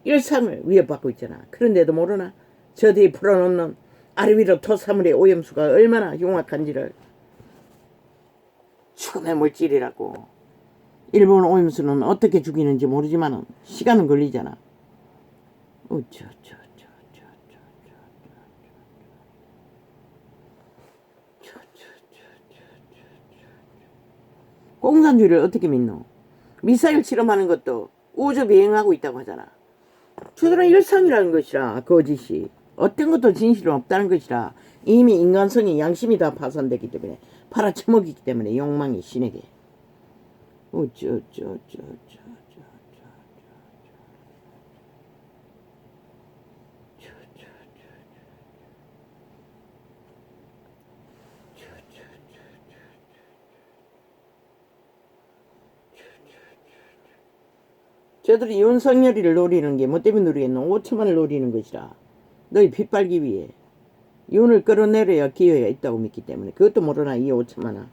일상을 위협받고 있잖아. 그런데도 모르나? 저 뒤에 풀어놓는 아래 위로 토사물의 오염수가 얼마나 흉악한지를. 죽음의 물질이라고. 일본 오염수는 어떻게 죽이는지 모르지만 시간은 걸리잖아. 공산주의를 어떻게 믿노? 미사일 실험하는 것도 우주 비행하고 있다고 하잖아. 저들은 일상이라는 것이라. 거짓이. 어떤 것도 진실은 없다는 것이라. 이미 인간성이 양심이 다 파산되기 때문에 팔아쳐먹이기 때문에 욕망이 신에게. 저들이 윤석열이를 노리는 게 뭐 때문에 노리겠노? 5천만을 노리는 것이라. 너희 핏발기 위해. 윤을 끌어내려야 기회가 있다고 믿기 때문에. 그것도 모르나 이 5천만원.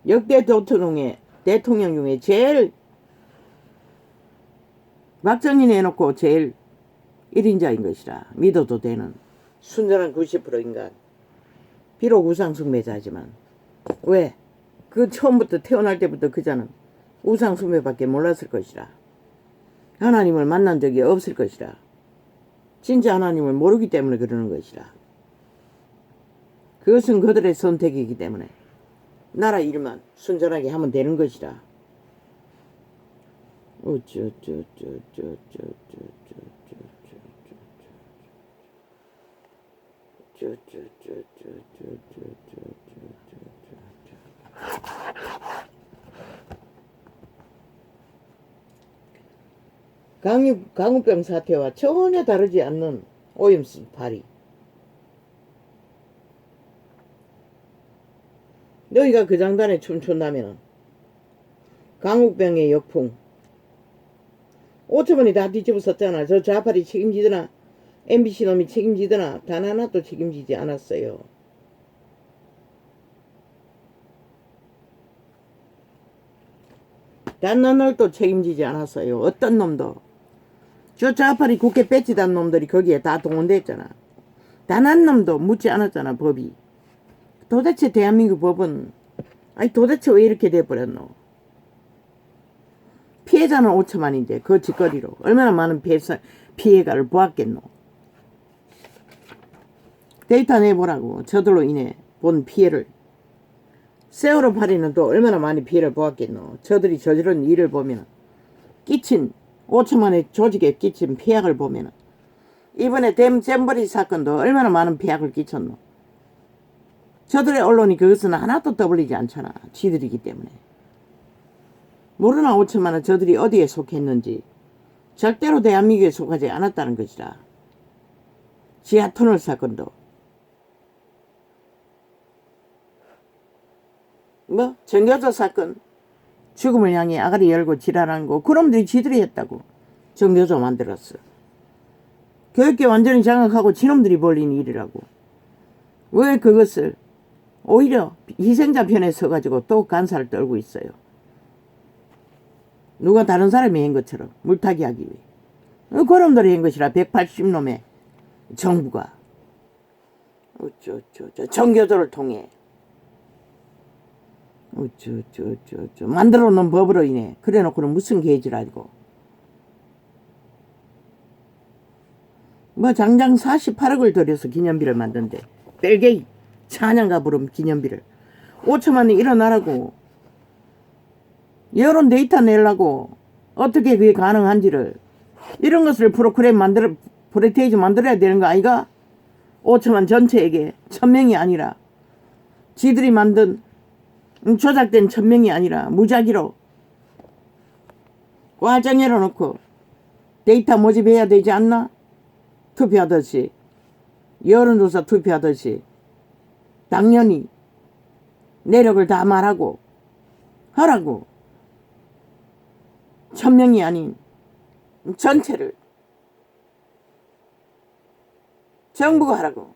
역대 대통령 중에 제일 박정희 내놓고 제일 1인자인 것이라 믿어도 되는 순전한 90% 인간. 비록 우상숭배자지만 왜? 그 처음부터 태어날 때부터 그자는 우상숭배밖에 몰랐을 것이라. 하나님을 만난 적이 없을 것이라. 진짜 하나님을 모르기 때문에 그러는 것이라. 그것은 그들의 선택이기 때문에 나라 일만 순전하게 하면 되는 것이라. 강우병 사태와 전혀 다르지 않는 오염수 발이. 너희가 그 장단에 춤춘다면은 강우병의 역풍 5천원이 다 뒤집어섰잖아. 저 좌팔이 책임지더나 MBC 놈이 책임지더나 단 하나도 책임지지 않았어요. 단 하나도 책임지지 않았어요. 어떤 놈도. 저 좌팔이 국회 배치단 놈들이 거기에 다 동원됐잖아. 단 한 놈도 묻지 않았잖아. 법이. 도대체 대한민국 법은 아니 도대체 왜 이렇게 돼버렸노. 피해자는 5천만인데 그 짓거리로 얼마나 많은 피해가를 보았겠노. 데이터 내보라고. 저들로 인해 본 피해를. 세월호 파리는 또 얼마나 많이 피해를 보았겠노. 저들이 저지른 일을 보면 끼친 5천만의 조직에 끼친 피해를 보면 이번에 잼버리 사건도 얼마나 많은 피해를 끼쳤노. 저들의 언론이 그것은 하나도 떠벌리지 않잖아. 지들이기 때문에. 모르나 5천만은 저들이 어디에 속했는지. 절대로 대한민국에 속하지 않았다는 것이라. 지하터널 사건도. 정교조 사건. 죽음을 향해 아가리 열고 지랄한 거. 그놈들이 지들이 했다고. 정교조 만들었어. 교육계 완전히 장악하고 지놈들이 벌린 일이라고. 왜 그것을 오히려 희생자 편에 서가지고 또 간사를 떨고 있어요. 누가 다른 사람이 한 것처럼 물타기 하기 위해. 그놈들이 한 것이라 180놈의 정부가 정교조를 통해 만들어 놓은 법으로 인해 그래 놓고는 무슨 계획이라고. 장장 48억을 들여서 기념비를 만든대. 벨게이 찬양가 부름 기념비를 5천만이 일어나라고. 여론 데이터 내려고 어떻게 그게 가능한지를 이런 것을 프레테이지 만들어야 되는 거 아이가? 5천만 전체에게 1000명이 아니라 지들이 만든 조작된 1000명이 아니라 무작위로 꽉 열어놓고 데이터 모집해야 되지 않나? 투표하듯이 여론조사 투표하듯이 당연히 내력을 다 말하고 하라고. 1000명이 아닌 전체를 정부가 하라고.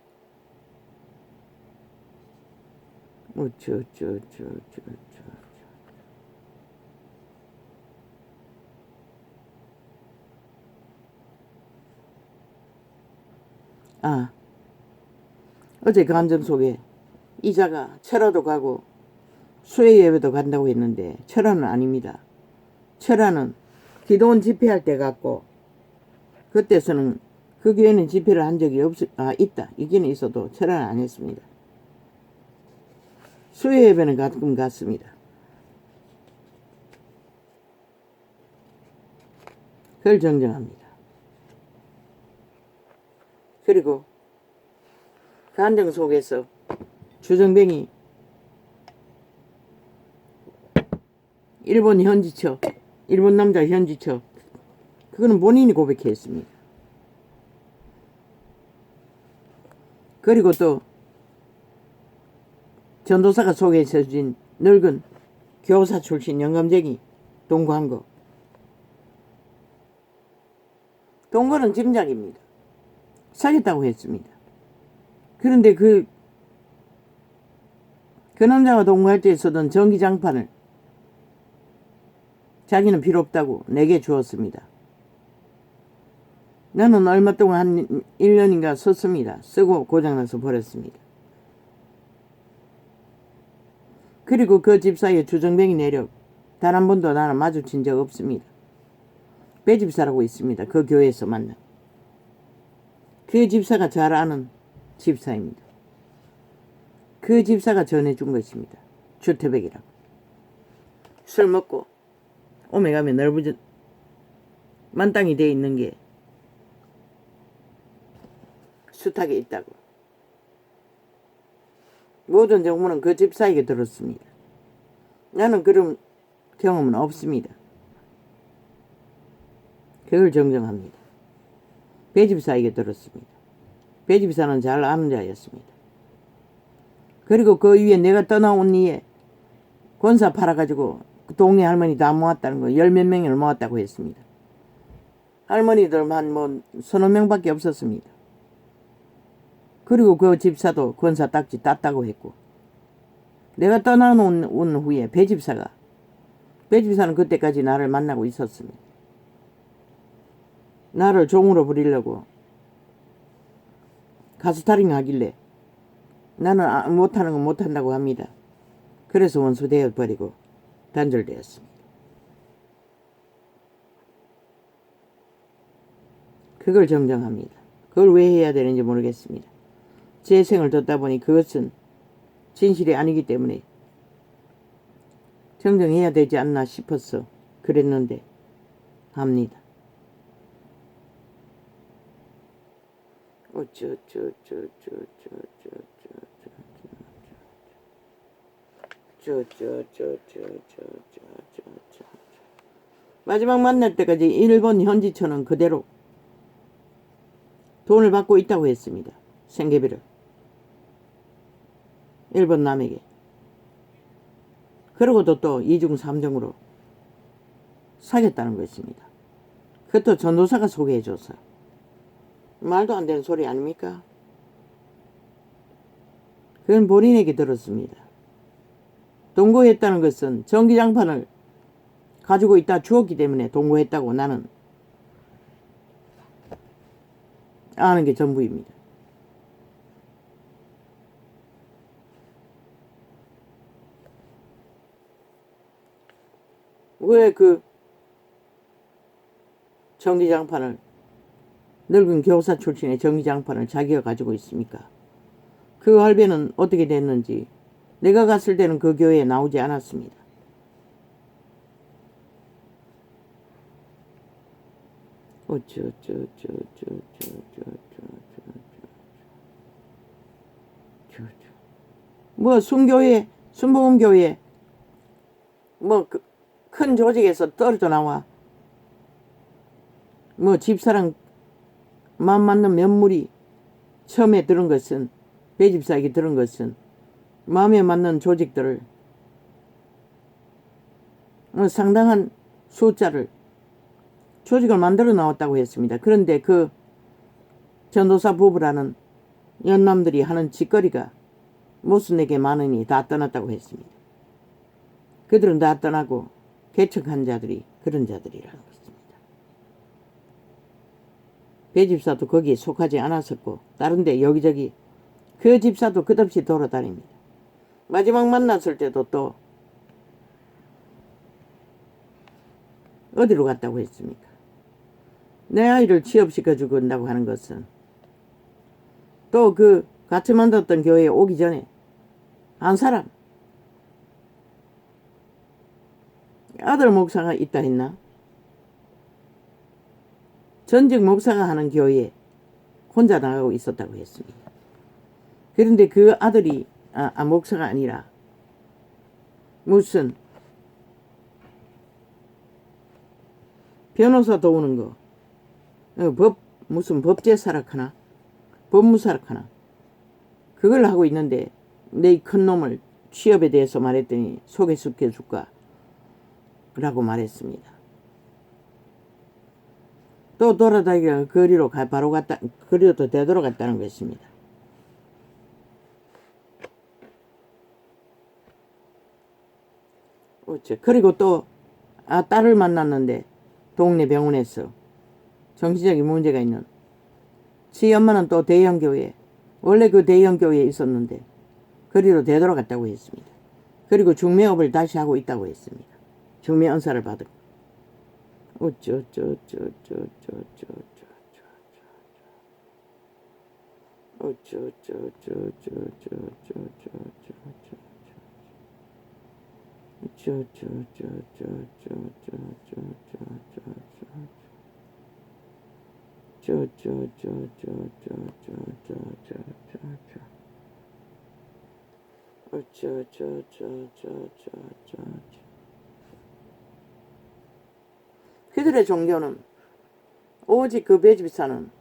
어제 감정 속에 이자가 철화도 가고 수해예배도 간다고 했는데 철화는 아닙니다. 철화는 기도원 집회할 때 갔고 그때서는 그 교회는 집회를 한 적이 있다. 있기는 있어도 철화는 안 했습니다. 수해예배는 가끔 갔습니다. 그걸 정정합니다. 그리고 간정 속에서 주정뱅이 일본 현지처, 일본 남자 현지처, 그거는 본인이 고백했습니다. 그리고 또 전도사가 소개해준 늙은 교사 출신 영감쟁이 동거한 거. 동거는 짐작입니다. 사귀었다고 했습니다. 그런데 그 남자가 동거할 때 쓰던 전기장판을 자기는 필요 없다고 내게 주었습니다. 나는 얼마 동안 한 1년인가 썼습니다. 쓰고 고장나서 버렸습니다. 그리고 그 집사의 주정뱅이 내력 단 한 번도 나는 마주친 적 없습니다. 배집사라고 있습니다. 그 교회에서 만난. 그 집사가 잘 아는 집사입니다. 그 집사가 전해준 것입니다. 주태백이라고. 술 먹고 오메 가면 넓은 만땅이 돼 있는 게 숱하게 있다고. 모든 정보는 그 집사에게 들었습니다. 나는 그런 경험은 없습니다. 그걸 정정합니다. 배집사에게 들었습니다. 배집사는 잘 아는 자였습니다. 그리고 그 위에 내가 떠나온 이에 권사 팔아가지고 그 동네 할머니 다 모았다는 거, 10몇 명을 모았다고 했습니다. 할머니들만 뭐 서너 명밖에 없었습니다. 그리고 그 집사도 권사 딱지 땄다고 했고, 내가 떠나온 후에 배집사는 그때까지 나를 만나고 있었습니다. 나를 종으로 부리려고 가스타링 하길래 나는 못하는 건 못한다고 합니다. 그래서 원수되어 버리고 단절되었습니다. 그걸 정정합니다. 그걸 왜 해야 되는지 모르겠습니다. 제 생을 듣다 보니 그것은 진실이 아니기 때문에 정정해야 되지 않나 싶어서 그랬는데 합니다. 마지막 만날 때까지 일본 현지처는 그대로 돈을 받고 있다고 했습니다. 생계비를. 일본 남에게. 그러고도 또 2중 3중으로 사겠다는 것입니다. 그것도 전도사가 소개해줘서. 말도 안 되는 소리 아닙니까? 그건 본인에게 들었습니다. 동거했다는 것은 전기장판을 가지고 있다 주었기 때문에 동거했다고 나는 아는 게 전부입니다. 왜 그 전기장판을, 늙은 교사 출신의 전기장판을 자기가 가지고 있습니까? 그 할배는 어떻게 됐는지 내가 갔을 때는 그 교회에 나오지 않았습니다. 뭐 순교회, 순복음교회 뭐 큰 조직에서 떨어져 나와 뭐 집사랑 마음 맞는 면물이 처음에 들은 것은, 배집사에게 들은 것은 마음에 맞는 조직들을 상당한 숫자를 조직을 만들어 나왔다고 했습니다. 그런데 그 전도사 부부라는 연남들이 하는 짓거리가 모순에게 많으니 다 떠났다고 했습니다. 그들은 다 떠나고 개척한 자들이 그런 자들이라는 것입니다. 배집사도 거기에 속하지 않았었고 다른 데 여기저기 그 집사도 끝없이 돌아다닙니다. 마지막 만났을 때도 또 어디로 갔다고 했습니까? 내 아이를 취업시켜주고 온다고 하는 것은 또 그 같이 만났던 교회에 오기 전에 한 사람 아들 목사가 있다 했나? 전직 목사가 하는 교회에 혼자 나가고 있었다고 했습니다. 그런데 그 아들이 목사가 아니라 무슨 변호사 도우는 거, 무슨 법제사락하나 법무사락하나 그걸 하고 있는데 내 큰 놈을 취업에 대해서 말했더니 소개시켜줄까 라고 말했습니다. 또 돌아다니다가 거리로 바로 갔다, 거리로 또 되돌아갔다는 것입니다. 그리고 또 딸을 만났는데 동네 병원에서 정신적인 문제가 있는. 지 엄마는 또 대형교회, 원래 그 대형교회에 있었는데 그리로 되돌아갔다고 했습니다. 그리고 중매업을 다시 하고 있다고 했습니다. 중매 은사를 받은. 그들의 종교는 오직 그 배집사는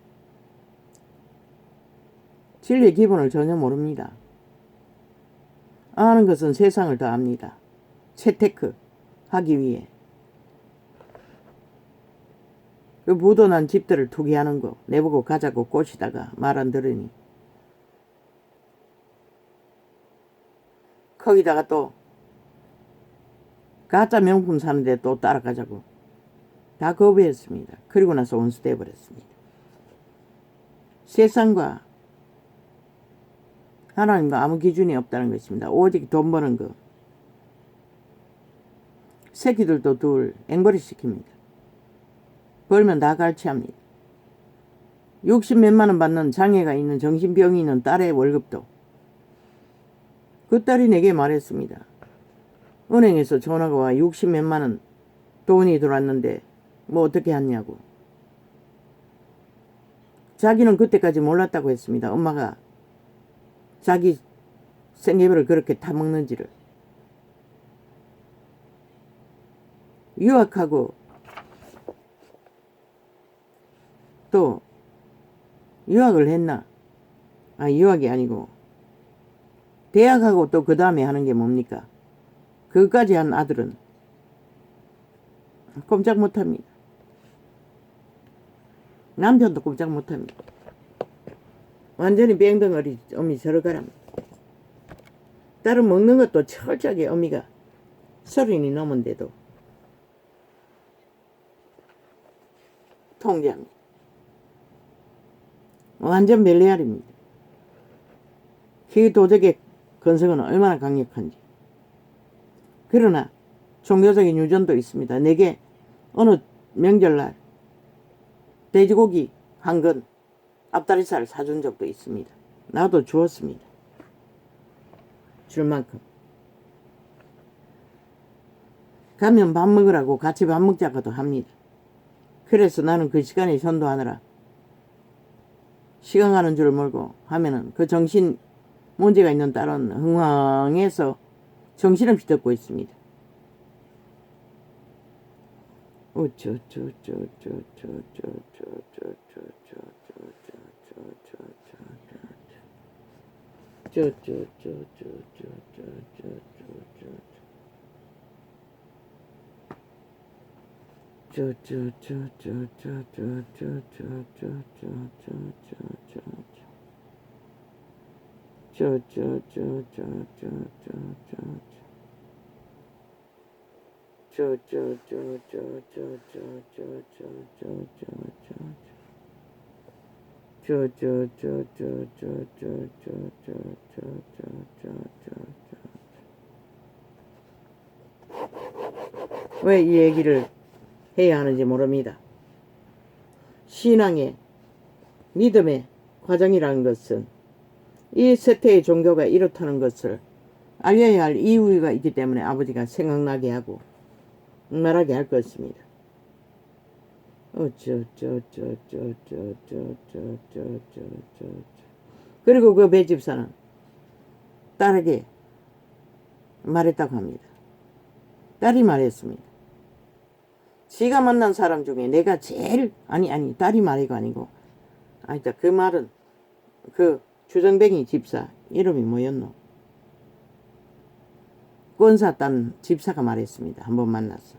진리의 기본을 전혀 모릅니다. 아는 것은 세상을 더 압니다. 채테크 하기 위해 그 묻어난 집들을 투기하는 거 내보고 가자고 꼬시다가 말 안 들으니 거기다가 또 가짜 명품 사는데 또 따라가자고 다 거부했습니다. 그리고 나서 원수돼 버렸습니다. 세상과 하나님과 아무 기준이 없다는 것입니다. 오직 돈 버는 거. 새끼들도 둘 앵벌이 시킵니다. 벌면 다 갈취합니다. 60몇만 원 받는 장애가 있는 정신병이 있는 딸의 월급도 그 딸이 내게 말했습니다. 은행에서 전화가 와 60몇만 원 돈이 들어왔는데 뭐 어떻게 하냐고. 자기는 그때까지 몰랐다고 했습니다. 엄마가 자기 생계비를 그렇게 타먹는지를. 유학하고 또 유학을 했나? 유학이 아니고 대학하고 또 그 다음에 하는 게 뭡니까? 그까지 한 아들은 꼼짝 못합니다. 남편도 꼼짝 못합니다. 완전히 뺑덩어리 어미 저러 가랍니다. 딸은 먹는 것도 철저하게 어미가 30이 넘은데도 통제합니다. 완전 멜리알입니다. 그 도적의 건성은 얼마나 강력한지. 그러나 종교적인 유전도 있습니다. 내게 어느 명절날 돼지고기 한 근 앞다리살 사준 적도 있습니다. 나도 주었습니다. 줄 만큼. 가면 밥 먹으라고 같이 밥 먹자고도 합니다. 그래서 나는 그 시간에 전도하느라 시간 가는 줄 모르고 하면은 그 정신 문제가 있는 딸은 흥황해서 정신없이 듣고 있습니다. 왜 이 얘기를 해야 하는지 모릅니다. 신앙의 믿음의 과정이라는 것은 이 세태의 종교가 이렇다는 것을 알려야 할 이유가 있기 때문에 아버지가 생각나게 하고 말하게 할 것입니다. 그리고 그 배집사는 딸에게 말했다고 합니다. 딸이 말했습니다. 지가 만난 사람 중에 내가 제일 딸이 말이가 아니고 그 말은 그 주정뱅이 집사 이름이 뭐였노? 권사 딴 집사가 말했습니다. 한번 만났어.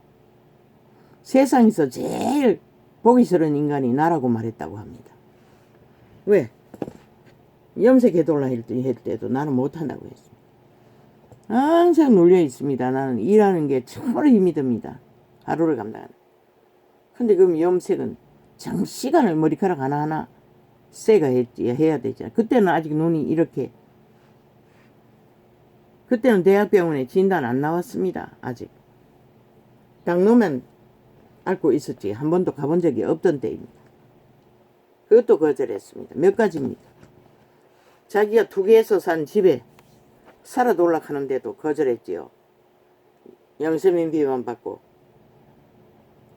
세상에서 제일 보기 싫은 인간이 나라고 말했다고 합니다. 왜? 염색해달라 할 때도 나는 못한다고 했습니다. 항상 눌려 있습니다. 나는 일하는 게 참으로 힘이 듭니다. 하루를 감당하는. 근데 그럼 염색은 장시간을 머리카락 하나하나 새가 했지, 해야 되잖아. 그때는 아직 눈이 이렇게, 그때는 대학병원에 진단 안 나왔습니다. 아직. 당뇨면 앓고 있었지. 한 번도 가본 적이 없던 때입니다. 그것도 거절했습니다. 몇 가지입니다. 자기가 투기해서 산 집에 살아 돌락하는데도 거절했지요. 영세민비만 받고.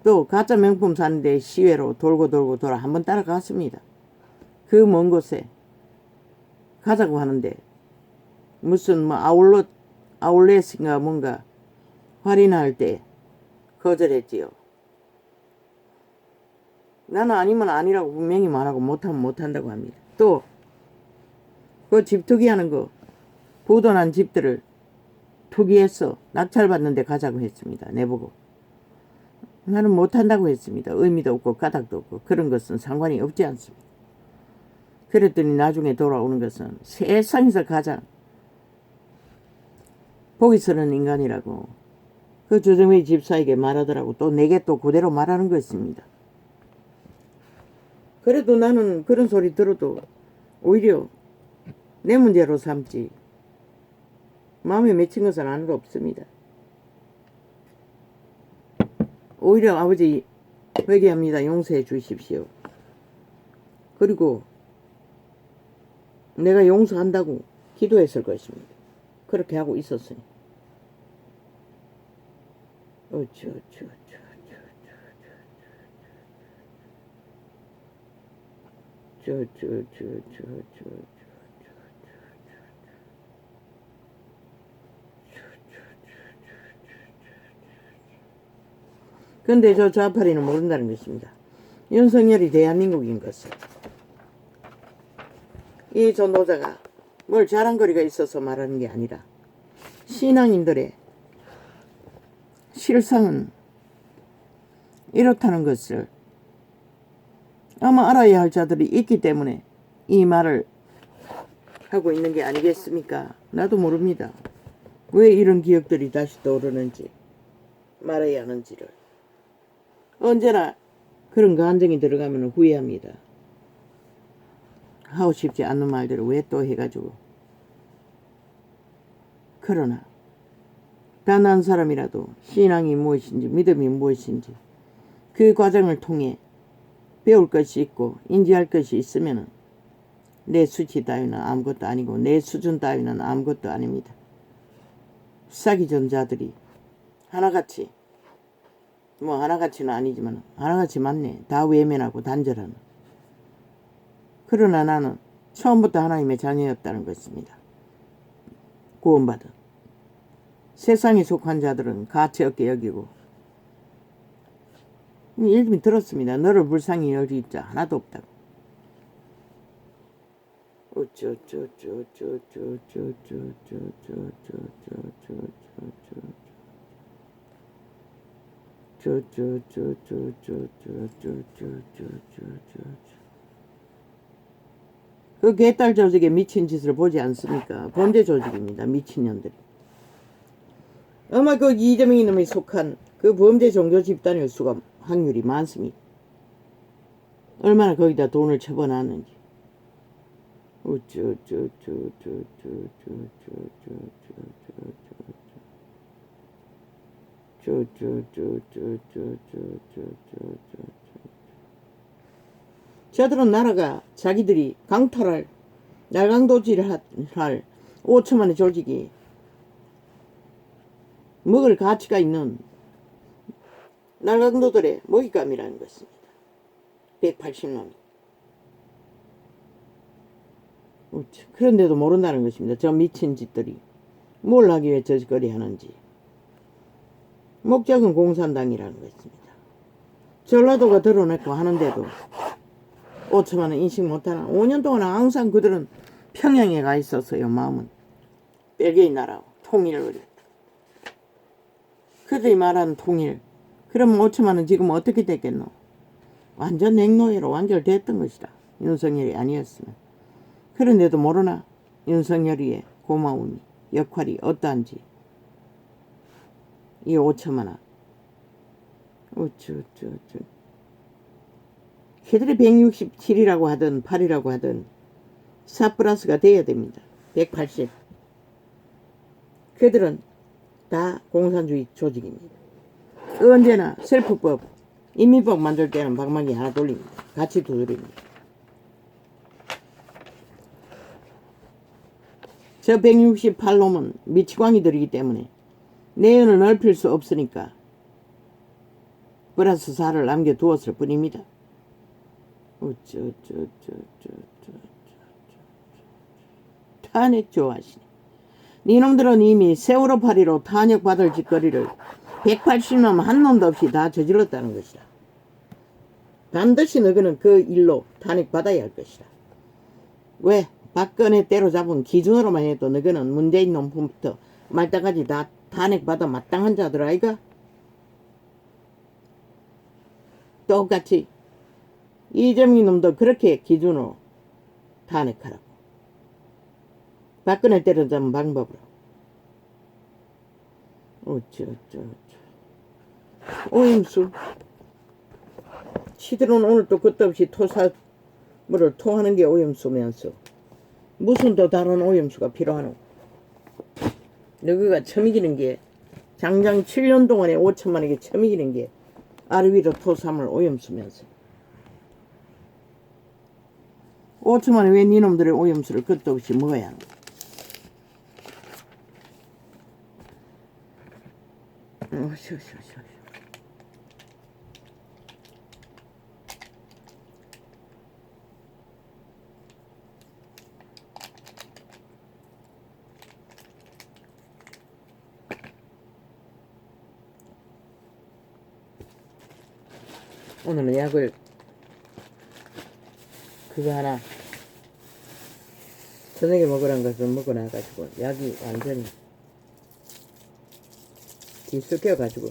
또 가짜 명품 사는데 시외로 돌고 돌아 한번 따라갔습니다. 그 먼 곳에 가자고 하는데 무슨 뭐 아울렛인가 뭔가 할인할 때 거절했지요. 나는 아니면 아니라고 분명히 말하고 못하면 못한다고 합니다. 또 그 집 투기하는 거 부도난 집들을 투기해서 낙찰받는 데 가자고 했습니다. 내보고. 나는 못한다고 했습니다. 의미도 없고 가닥도 없고 그런 것은 상관이 없지 않습니다. 그랬더니 나중에 돌아오는 것은 세상에서 가장 보기스러운 인간이라고 그 조정희 집사에게 말하더라고. 또 내게 또 그대로 말하는 것입니다. 그래도 나는 그런 소리 들어도 오히려 내 문제로 삼지 마음에 맺힌 것은 하나도 없습니다. 오히려 아버지 회개합니다. 용서해 주십시오. 그리고 내가 용서한다고 기도했을 것입니다. 그렇게 하고 있었으니. 근데 저 좌파리는 모른다는 것입니다. 윤석열이 대한민국인 것을. 이 전도자가 뭘 자랑거리가 있어서 말하는 게 아니라 신앙인들의 실상은 이렇다는 것을 아마 알아야 할 자들이 있기 때문에 이 말을 하고 있는 게 아니겠습니까? 나도 모릅니다. 왜 이런 기억들이 다시 떠오르는지, 말해야 하는지를. 언제나 그런 감정이 들어가면 후회합니다. 하고 싶지 않는 말들을 왜 또 해가지고. 그러나 단 한 사람이라도 신앙이 무엇인지 믿음이 무엇인지 그 과정을 통해 배울 것이 있고 인지할 것이 있으면 내 수치 따위는 아무것도 아니고 내 수준 따위는 아무것도 아닙니다. 사기 전자들이 하나같이 뭐 하나같이는 아니지만 하나같이 맞네. 다 외면하고 단절하는. 그러나 나는 처음부터 하나님의 자녀였다는 것입니다. 구원받은. 세상에 속한 자들은 가치 없게 여기고 이름이 들었습니다. 너를 불쌍히 여길 자 하나도 없다고. 그 개딸 조직의 미친 짓을 보지 않습니까? 범죄 조직입니다. 미친년들이. 아마 그 이재명 이놈이 속한 그 범죄 종교 집단일 수가 확률이 많습니다. 얼마나 거기다 돈을 쳐버놨는지. 저들은 나라가 자기들이 강탈할 날강도질을 할 5천만의 조직이 먹을 가치가 있는 날강도들의 먹잇감이라는 것입니다. 180놈이. 그런데도 모른다는 것입니다. 저 미친 짓들이 뭘 하기 위해 저 짓거리 하는지. 목적은 공산당이라는 것입니다. 전라도가 드러냈고 하는데도 5천만 원 인식 못하나. 5년 동안 항상 그들은 평양에 가 있었어요. 마음은 벨기에 나라 통일을 그랬다. 그들이 말하는 통일. 그럼 5천만 원 지금 어떻게 됐겠노? 완전 냉노예로 완결됐던 것이다. 윤석열이 아니었으면. 그런데도 모르나 윤석열이의 고마움이 역할이 어떠한지. 이 5천만 원. 걔들이 167이라고 하든 8이라고 하든 4 플러스가 돼야 됩니다. 180. 그들은 다 공산주의 조직입니다. 언제나 셀프법, 인민법 만들 때는 방망이 하나 돌립니다. 같이 두드립니다. 저 168놈은 미치광이들이기 때문에 내연을 넓힐 수 없으니까 플러스 4를 남겨두었을 뿐입니다. 탄핵 좋아하시네. 니놈들은 이미 세월호 파리로 탄핵받을 짓거리를 180놈 한 놈도 없이 다 저질렀다는 것이다. 반드시 너희는 그 일로 탄핵받아야 할 것이다. 왜? 박근혜 때로잡은 기준으로만 해도 너희는 문재인 놈부터 말다까지 다 탄핵받아 마땅한 자들 아이가? 똑같이 이재명 놈도 그렇게 기준으로 탄핵하라고. 박근혜 때려잡은 방법으로. 오임수. 시들은 오늘 또 그때 없이 토사물을 토하는 게 오임수면서 무슨 또 다른 오임수가 필요하노? 너희가 처음 이기는 게 장장 7년 동안에 5천만에게 처음 이기는 게 아래 위로 토사물 오염수면서 5천만에 왜 니놈들의 오염수를 끝도 없이 먹어야 하는 거야? 오늘은 약을 그거 하나 저녁에 먹으란 것을 먹어놔가지고 약이 완전히 깊숙해가지고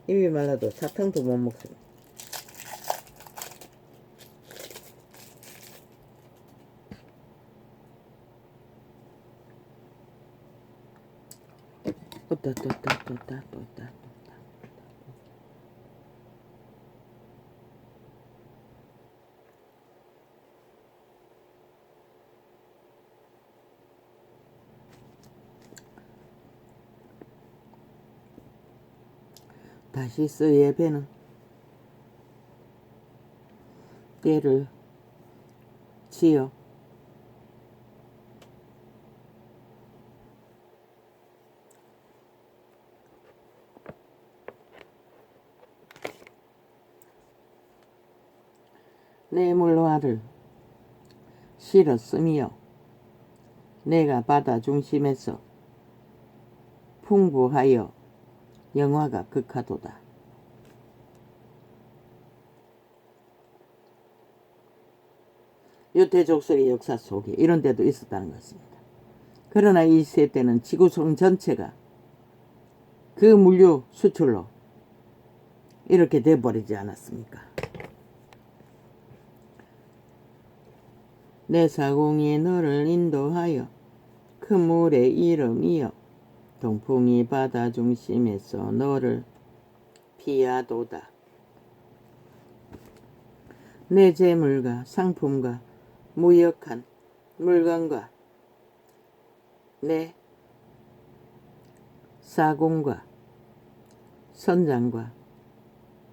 입이 말라도 사탕도 못 먹습니다. 다시스 예배는 때를 지어 내 물화를 실었으며 내가 바다 중심에서 풍부하여 영화가 극하도다. 유태족속의 역사 속에 이런 데도 있었다는 것입니다. 그러나 이 시대는 지구촌 전체가 그 물류 수출로 이렇게 돼버리지 않았습니까? 내 사공이 너를 인도하여 큰 물의 이름이여 동풍이 바다 중심에서 너를 피하도다. 내 재물과 상품과 무역한 물건과 내 사공과 선장과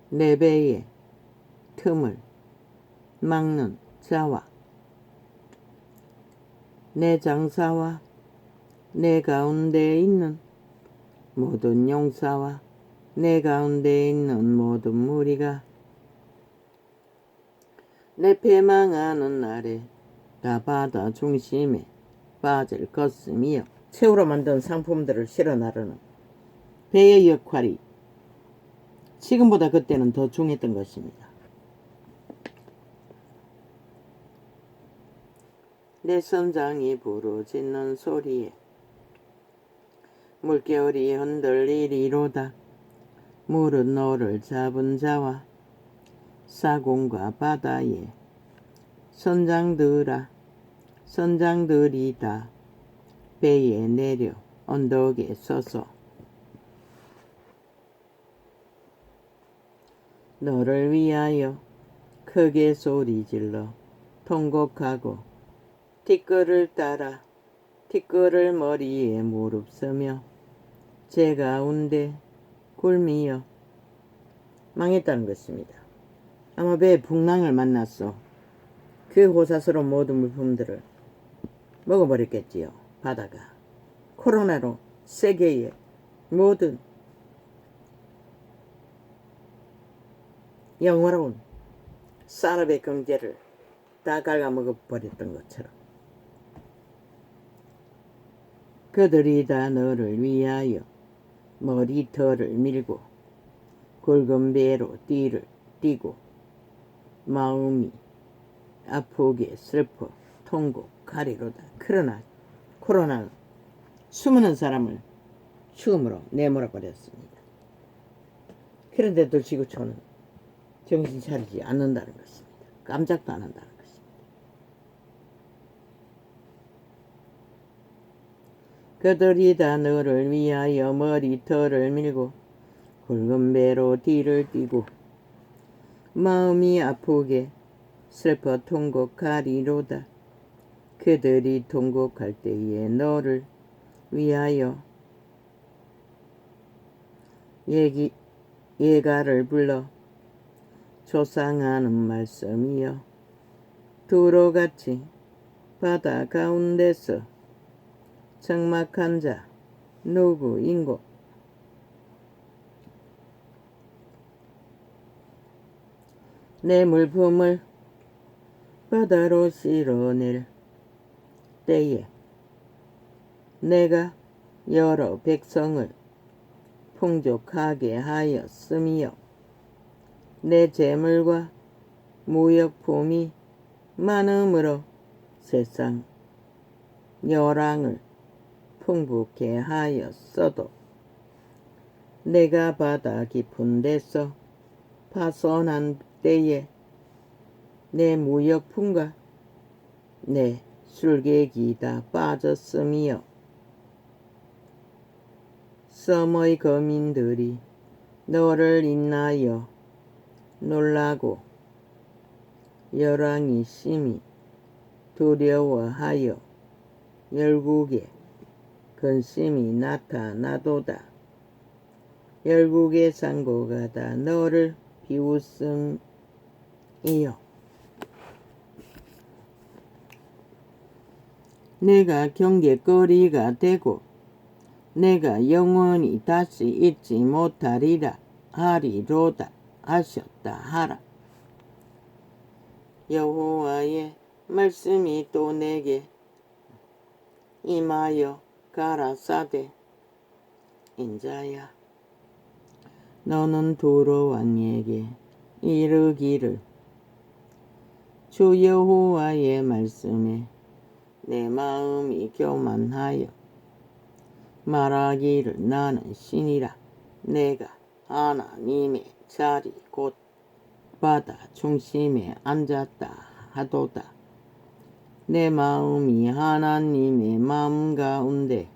내 배의 틈을 막는 자와 내 장사와 내 가운데에 있는 모든 용사와 내 가운데에 있는 모든 무리가 내 패망하는 날에 다 바다 중심에 빠질 것이며 새우로 만든 상품들을 실어 나르는 배의 역할이 지금보다 그때는 더 중요했던 것입니다. 내 선장이 부르짖는 소리에 물결이 흔들리리로다. 물은 너를 잡은 자와 사공과 바다에 선장들이다 배에 내려 언덕에 서서 너를 위하여 크게 소리질러 통곡하고 티끌을 따라 티끌을 머리에 무릅쓰며 제 가운데 굴미여. 망했다는 것입니다. 아마 배에 풍랑을 만났어. 그 호사스러운 모든 물품들을 먹어버렸겠지요. 바다가 코로나로 세계의 모든 영화로운 산업의 경제를 다 갉아먹어버렸던 것처럼 그들이 다 너를 위하여 머리털을 밀고 굵은 배로 띠를 띠고 마음이 아프게 슬퍼 통곡하리로다. 그러나 코로나는 수많은 사람을 죽음으로 내몰아 버렸습니다. 그런데도 지구촌은 정신 차리지 않는다는 것입니다. 깜짝도 안 한다는 것입니다. 그들이 다 너를 위하여 머리털을 밀고 굵은 배로 뒤를 띠고 마음이 아프게 슬퍼 통곡하리로다. 그들이 통곡할 때에 너를 위하여 예가를 불러 조상하는 말씀이여. 두로같이 바다 가운데서 적막한 자 누구인고. 내 물품을 바다로 실어낼 때에 내가 여러 백성을 풍족하게 하였으며 내 재물과 무역품이 많음으로 세상 여랑을 풍부케 하였어도 내가 바다 깊은 데서 파손한 때에 내 무역품과 내 술객이 다 빠졌으며 섬의 거민들이 너를 인하여 놀라고 열왕이 심히 두려워하여 열국에 근심이 나타나도다. 열국의 상고가 다 너를 비웃음이요. 내가 경계거리가 되고 내가 영원히 다시 잊지 못하리라 하리로다 하셨다 하라. 여호와의 말씀이 또 내게 임하여 가라사대 인자야 너는 두로 왕에게 이르기를 주 여호와의 말씀에 내 마음이 교만하여 말하기를 나는 신이라. 내가 하나님의 자리 곧 바다 중심에 앉았다 하도다. 내 마음이 하나님의 마음 가운데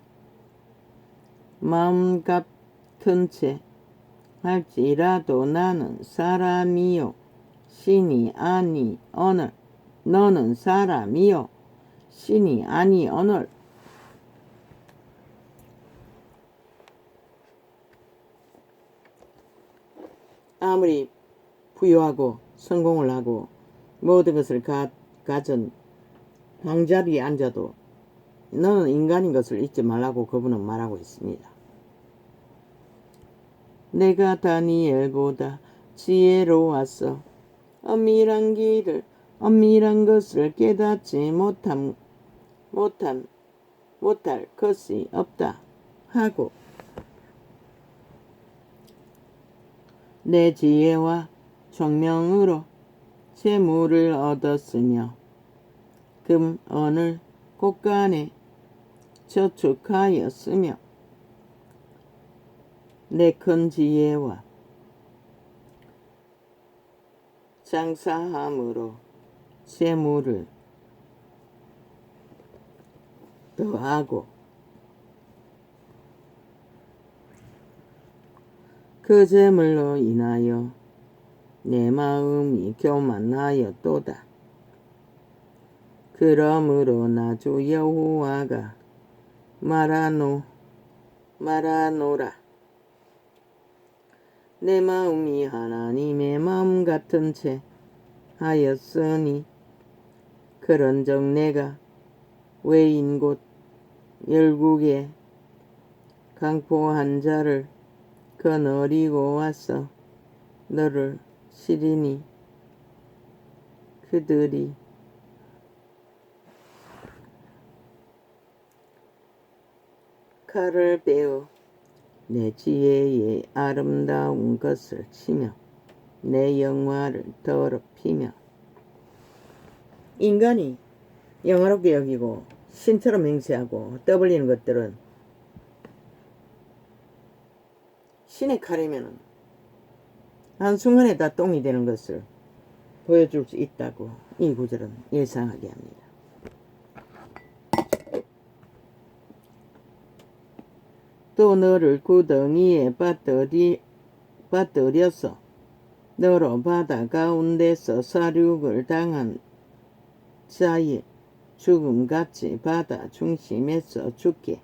마음 같은 채 할지라도 나는 사람이요 신이 아니오늘. 너는 사람이요 신이 아니오늘. 아무리 부유하고 성공을 하고 모든 것을 가진 왕자리에 앉아도 너는 인간인 것을 잊지 말라고 그분은 말하고 있습니다. 내가 다니엘보다 지혜로워서 엄밀한 것을 깨닫지 못할 것이 없다 하고 내 지혜와 총명으로 재물을 얻었으며 금언을 곳간에 저축하였으며 내 큰 지혜와 장사함으로 재물을 더하고 그 재물로 인하여 내 마음이 교만하였도다. 그러므로 나 주 여호와가 말하노라. 내 마음이 하나님의 마음 같은 채 하였으니 그런즉 내가 외인 곧 열국에 강포한 자를 거느리고 와서 너를 치리니 그들이 칼을 빼어 내 지혜의 아름다운 것을 치며 내 영화를 더럽히며. 인간이 영화롭게 여기고 신처럼 행세하고 떠벌리는 것들은 신의 칼이면 한순간에 다 똥이 되는 것을 보여줄 수 있다고 이 구절은 예상하게 합니다. 또 너를 구덩이에 빠뜨려서 너로 바다 가운데서 사륙을 당한 자의 죽음같이 바다 중심에서 죽게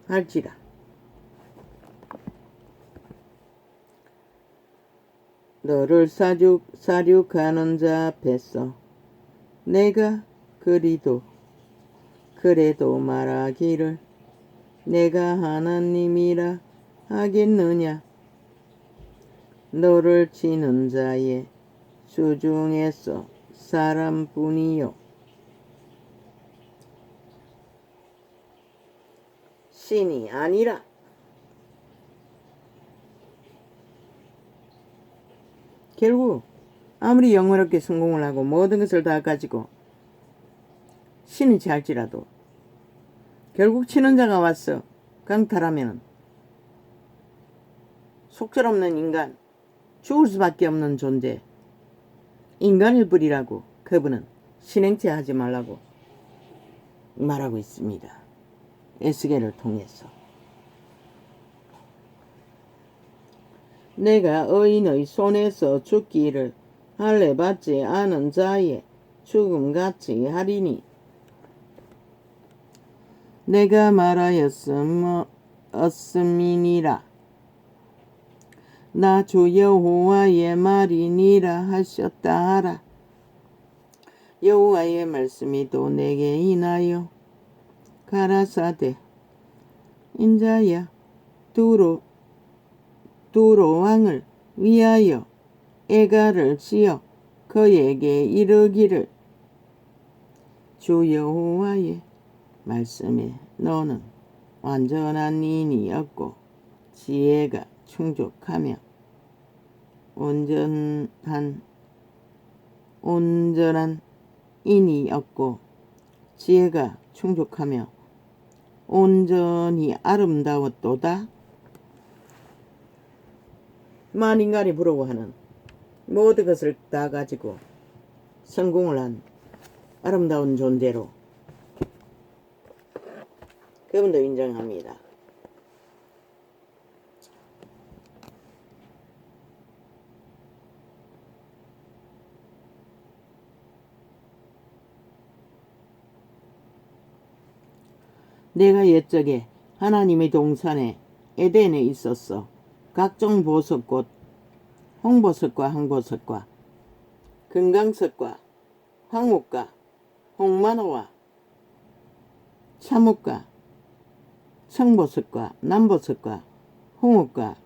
할지라. 너를 사륙하는 자 앞에서 내가 그래도 말하기를 내가 하나님이라 하겠느냐. 너를 치는 자의 수중에서 사람뿐이요 신이 아니라. 결국 아무리 영원롭게 성공을 하고 모든 것을 다 가지고 신이 할지라도 결국 치는 자가 와서 강탈하면 속절없는 인간, 죽을 수밖에 없는 존재, 인간일 뿐이라고 그분은 신행체 하지 말라고 말하고 있습니다. 에스겔을 통해서. 내가 의인의 손에서 죽기를 할례 받지 않은 자의 죽음같이 하리니 내가 말하였음이니라. 나 주 여호와의 말이니라 하셨다 하라. 여호와의 말씀이 또 내게 인하여 가라사대 인자야 두로 왕을 위하여 애가를 지어 그에게 이르기를 주 여호와의 말씀에 너는 완전한 인이었고 지혜가 충족하며 온전한 인이었고 지혜가 충족하며 온전히 아름다웠도다. 만인간이 부러워하는 모든 것을 다 가지고 성공을 한 아름다운 존재로 그분도 인정합니다. 내가 옛적에 하나님의 동산에 에덴에 있었어. 각종 보석꽃, 홍보석과 항보석과 금강석과 황목과 홍만호와 참옥과 청보석과 남보석과 홍옥과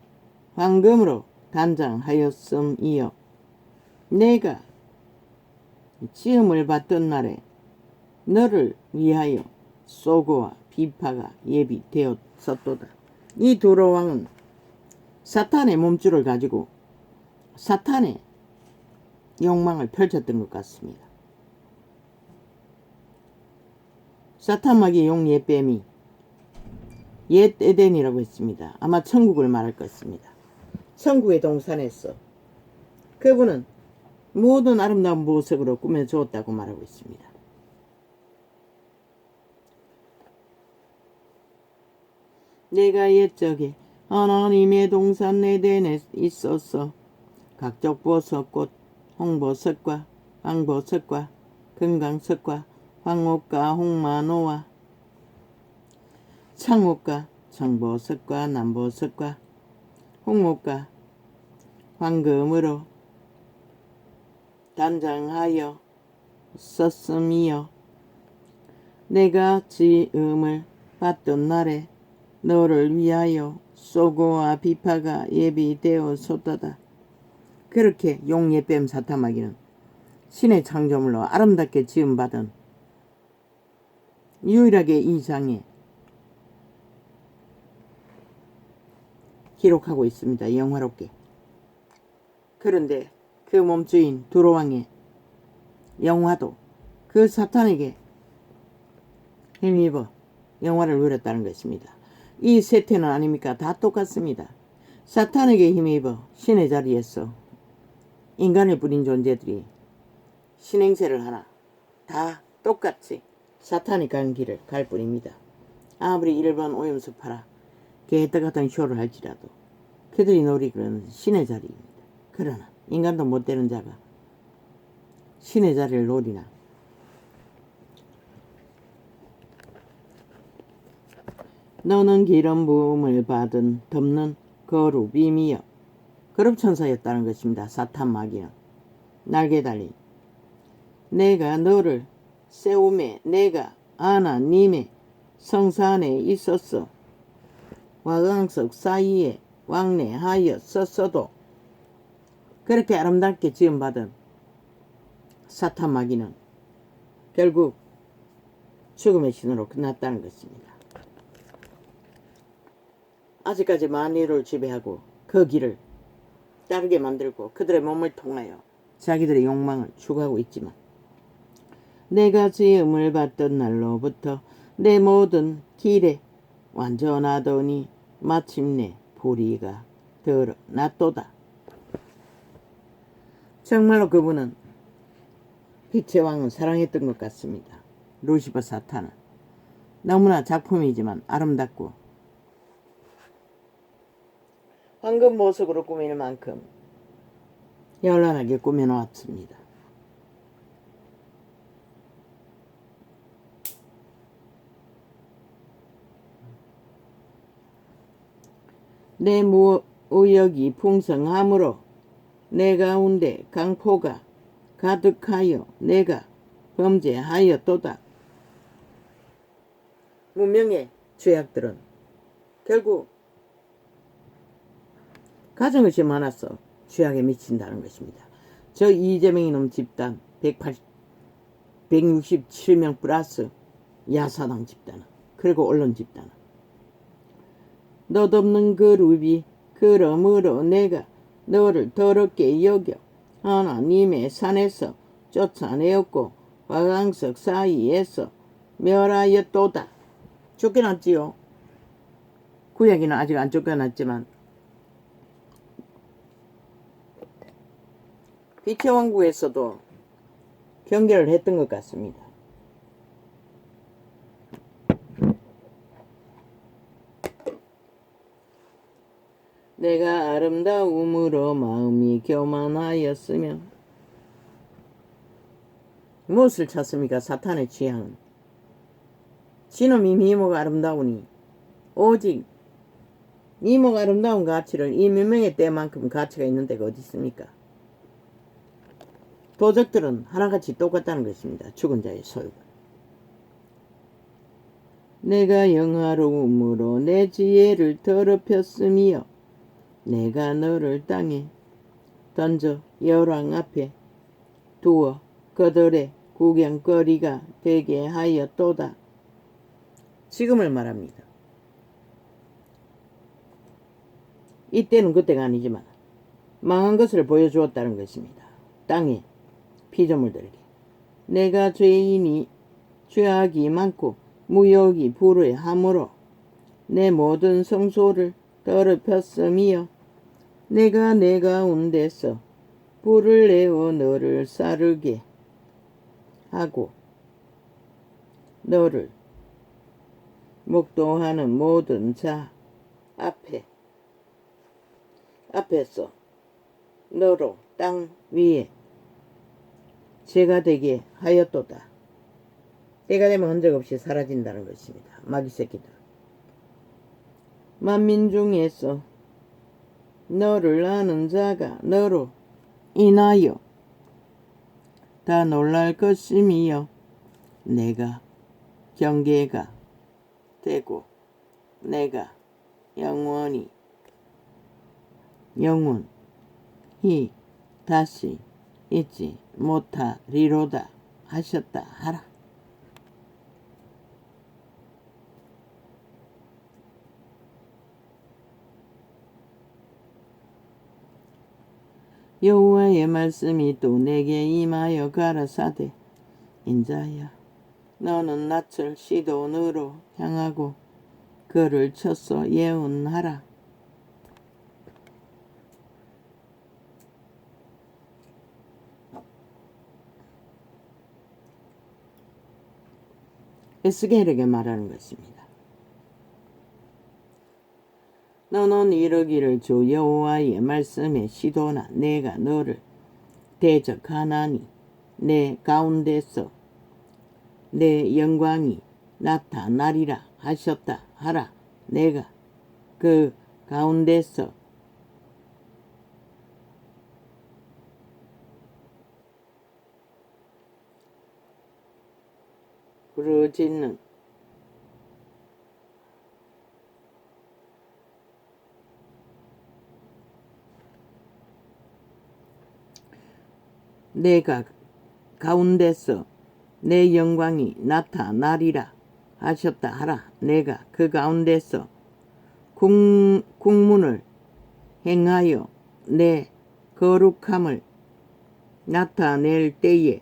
황금으로 단장하였음이요. 내가 지음을 받던 날에 너를 위하여 소고와 비파가 예비되었었도다. 이 두로 왕은 사탄의 몸줄을 가지고 사탄의 욕망을 펼쳤던 것 같습니다. 사탄마귀의 용 옛뱀이 옛 에덴이라고 했습니다. 아마 천국을 말할 것입니다. 천국의 동산에서 그분은 모든 아름다운 보석으로 꾸며주었다고 말하고 있습니다. 내가 옛적에 하나님의 동산 에덴에 있어서 각적버섯꽃, 홍버섯과 황버섯과 금강석과 황옥과 홍마노와 창옥과 청버섯과 남버섯과 홍옥과 황금으로 단장하여 썼음이여. 내가 지음을 받던 날에 너를 위하여 소고와 비파가 예비되어 솟다다. 그렇게 용예뱀 사타마귀는 신의 창조물로 아름답게 지음받은 유일하게 이 장에 기록하고 있습니다. 영화롭게. 그런데 그 몸주인 두로왕의 영화도 그 사탄에게 힘입어 영화를 누렸다는 것입니다. 이 세태는 아닙니까? 다 똑같습니다. 사탄에게 힘입어 신의 자리에서 인간을 부린 존재들이 신행세를 하나 다 똑같이 사탄이 간 길을 갈 뿐입니다. 아무리 일본 오염수 팔아 개떡 같은 쇼를 할지라도 그들이 노리는 신의 자리입니다. 그러나 인간도 못되는 자가 신의 자리를 노리나. 너는 기름 부음을 받은 덮는 거룩임이여. 거룩천사였다는 것입니다. 사탄 마귀는 날개 달린. 내가 너를 세움에 내가 하나님의 성산에 있었어. 와강석 사이에 왕래하였었어도. 그렇게 아름답게 지음받은 사탄 마귀는 결국 죽음의 신으로 끝났다는 것입니다. 아직까지 만유를 지배하고 그 길을 따르게 만들고 그들의 몸을 통하여 자기들의 욕망을 추구하고 있지만, 내가 지음을 받던 날로부터 내 모든 길에 완전하더니 마침내 불의가 드러났도다. 정말로 그분은 빛의 왕은 사랑했던 것 같습니다. 루시퍼 사탄은 너무나 작품이지만 아름답고 황금 보석으로 꾸밀 만큼 현란하게 꾸며놓았습니다. 내 무의역이 풍성함으로 내 가운데 강포가 가득하여 내가 범죄하였도다. 문명의 죄악들은 결국 가정의식 많아서 죄악에 미친다는 것입니다. 저 이재명 이놈 집단 167명 플러스 야사당 집단은, 그리고 언론 집단은 너덮는 그룹이 그러므로 내가 너를 더럽게 여겨 하나님의 산에서 쫓아내었고 화강석 사이에서 멸하였도다. 쫓겨났지요. 구약에는 아직 안 쫓겨났지만 빛의 왕국에서도 경계를 했던 것 같습니다. 내가 아름다움으로 마음이 교만하였으면. 무엇을 찾습니까? 사탄의 취향은. 지놈이 미모가 아름다우니 오직 미모가 아름다운 가치를 이 몇명의 때만큼 가치가 있는 데가 어디 있습니까? 도적들은 하나같이 똑같다는 것입니다. 죽은 자의 소유가. 내가 영화로움으로 내 지혜를 더럽혔으며 내가 너를 땅에 던져 여왕 앞에 두어 그들의 구경거리가 되게 하였도다. 지금을 말합니다. 이때는 그때가 아니지만 망한 것을 보여주었다는 것입니다. 땅에 피조물들에게 내가 죄인이 죄악이 많고 무역이 불의함으로 내 모든 성소를 더럽혔으며 내가 내 가운데서 불을 내어 너를 싸르게 하고 너를 목도하는 모든 자 앞에서 너로 땅 위에 죄가 되게 하였도다. 때가 되면 흔적 없이 사라진다는 것입니다. 마귀 새끼들. 만민 중에서 너를 아는 자가 너로 인하여 다 놀랄 것임이여 내가 경계가 되고 내가 영원히 다시 잊지 못하리로다 하셨다 하라. 여호와의 말씀이 또 내게 임하여 가라사대 인자야 너는 낯을 시돈으로 향하고 그를 쳐서 예언하라. 에스겔에게 말하는 것입니다. 너는 이르기를 주 여호와의 말씀에 시도나 내가 너를 대적하나니 내 가운데서 내 영광이 나타나리라 하셨다 하라. 내가 그 가운데서 부르짖는 내가 가운데서 내 영광이 나타나리라 하셨다 하라. 내가 그 가운데서 국문을 행하여 내 거룩함을 나타낼 때에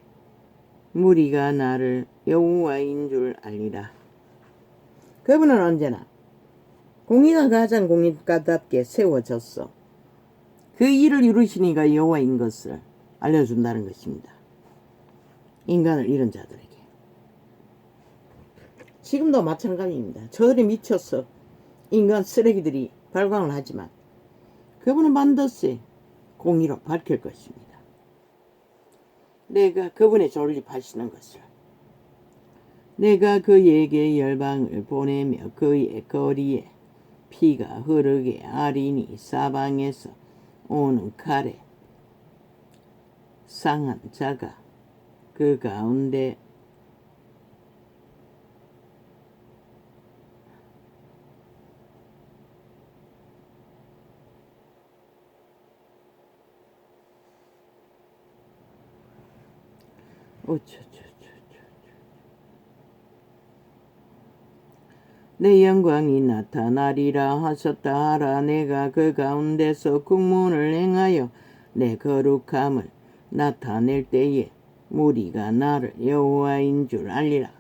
무리가 나를 여호와인 줄 알리라. 그분은 언제나 공의가 가장 공의가답게 세워졌어. 그 일을 이루시니가 여호와인 것을 알려준다는 것입니다. 인간을 잃은 자들에게. 지금도 마찬가지입니다. 저들이 미쳤어. 인간 쓰레기들이 발광을 하지만 그분은 반드시 공의로 밝힐 것입니다. 내가 그분의 존립하시는 것을. 내가 그에게 열방을 보내며 그의 거리에 피가 흐르게 하리니 사방에서 오는 칼에 상한 자가 그 가운데 내 영광이 나타나리라 하셨다 하라. 내가 그 가운데서 국문을 행하여 내 거룩함을 나타낼 때에 무리가 나를 여호와인 줄 알리라.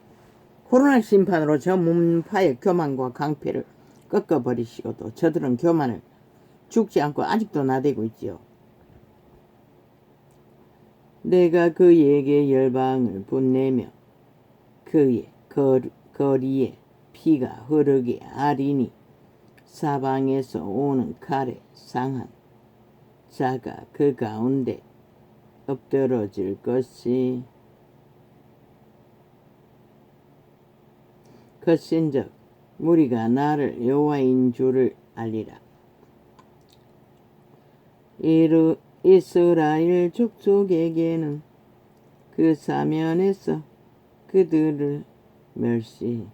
코로나 심판으로 저 문파의 교만과 강패를 꺾어버리시고도 저들은 교만을 죽지 않고 아직도 나대고 있지요. 내가 그에게 열방을 분내며 그의 거리에 피가 흐르게 하리니 사방에서 오는 칼에 상한 자가 그 가운데 엎드러질 것이 것인즉 무리가 나를 여호와인 줄을 알리라. 이스라엘 족속에게는 그 사면에서 그들을 멸시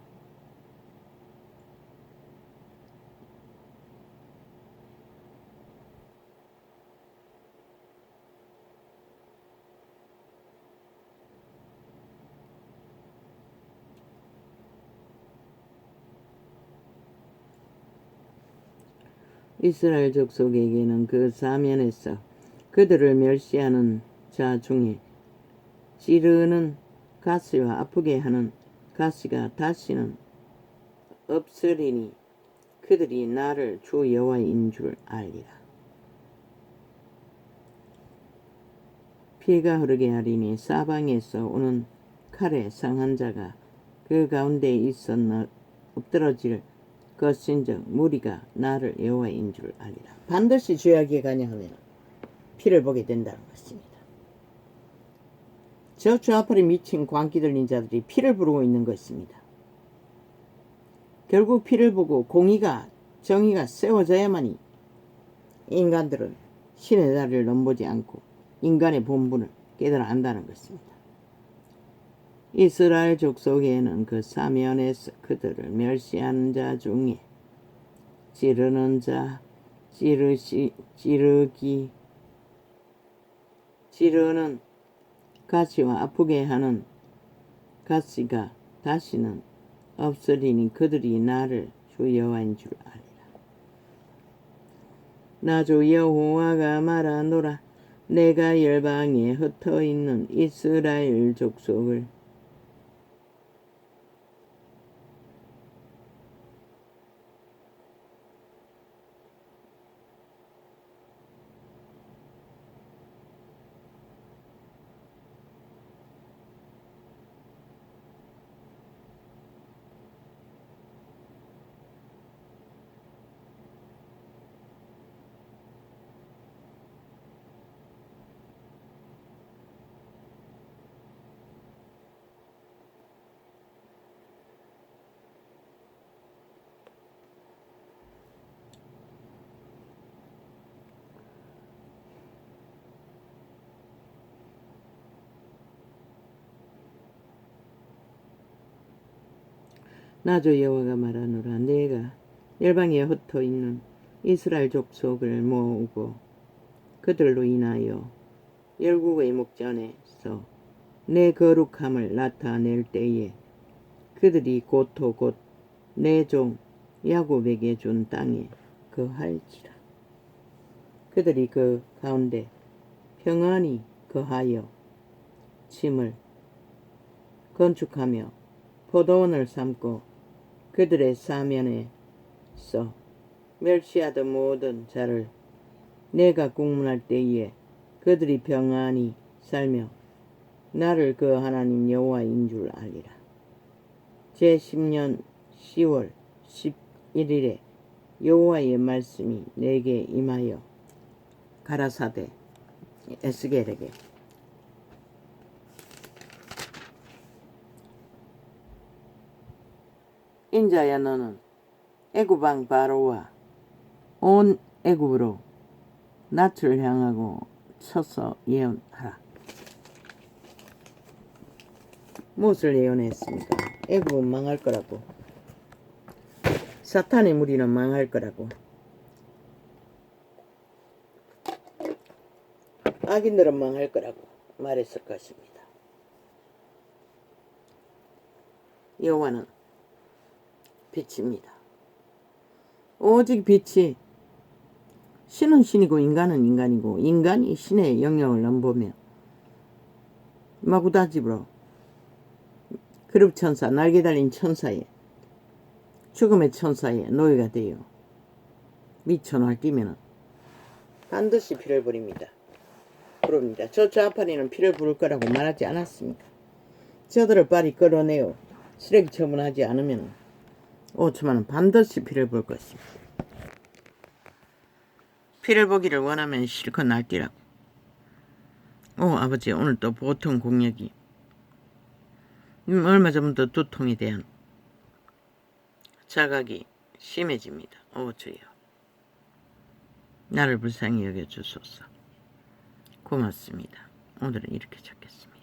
이스라엘 족속에게는 그 사면에서 그들을 멸시하는 자 중에 찌르는 가시와 아프게 하는 가시가 다시는 없으리니 그들이 나를 주 여호와인 줄 알리라. 피가 흐르게 하리니 사방에서 오는 칼에 상한 자가 그 가운데 있어 엎드러질 것인즉 무리가 나를 여호와인 줄 알리라. 반드시 죄악에 가냐 하면 피를 보게 된다는 것입니다. 저 좌팔에 미친 광기 들린 자들이 피를 부르고 있는 것입니다. 결국 피를 보고 공의가 정의가 세워져야만이 인간들은 신의 자리를 넘보지 않고 인간의 본분을 깨달아 안다는 것입니다. 이스라엘 족속에는 그 사면에서 그들을 멸시하는 자 중에 찌르는 자, 찌르는 가시와 아프게 하는 가시가 다시는 없으리니 그들이 나를 주 여호와인 줄 알리라. 나 주 여호와가 말하노라. 내가 열방에 흩어있는 이스라엘 족속을 나 주 여호와가 말하노라. 내가 열방에 흩어있는 이스라엘 족속을 모으고 그들로 인하여 열국의 목전에서 내 거룩함을 나타낼 때에 그들이 곧 내 종 야곱에게 준 땅에 거할지라. 그들이 그 가운데 평안히 거하여 침을 건축하며 포도원을 삼고 그들의 사면에서 멸시하던 모든 자를 내가 국문할 때에 그들이 평안히 살며 나를 그 하나님 여호와인 줄 알리라. 제10년 10월 11일에 여호와의 말씀이 내게 임하여 가라사대 에스겔에게 인자야 너는 애굽 왕 바로와 온 애굽으로 낯을 향하고 서서 예언하라. 무엇을 예언했습니까? 애굽은 망할 거라고, 사탄의 무리는 망할 거라고, 악인들은 망할 거라고 말했을 것입니다. 여호와는 빛입니다. 오직 빛이, 신은 신이고 인간은 인간이고 인간이 신의 영역을 넘보며 마구다집으로 그룹천사, 날개 달린 천사에, 죽음의 천사에 노예가 되어 미쳐 날뛰면 반드시 피를 부립니다. 부릅니다. 저 좌파리는 피를 부를 거라고 말하지 않았습니까? 저들을 빨리 끌어내어 쓰레기 처분하지 않으면 5천만원 반드시 피를 볼 것입니다. 피를 보기를 원하면 실컷 날뛰라고. 아버지, 오늘 또 보통 공력이 얼마 전부터 두통에 대한 자각이 심해집니다. 주여, 나를 불쌍히 여겨주소서. 고맙습니다. 오늘은 이렇게 찾겠습니다.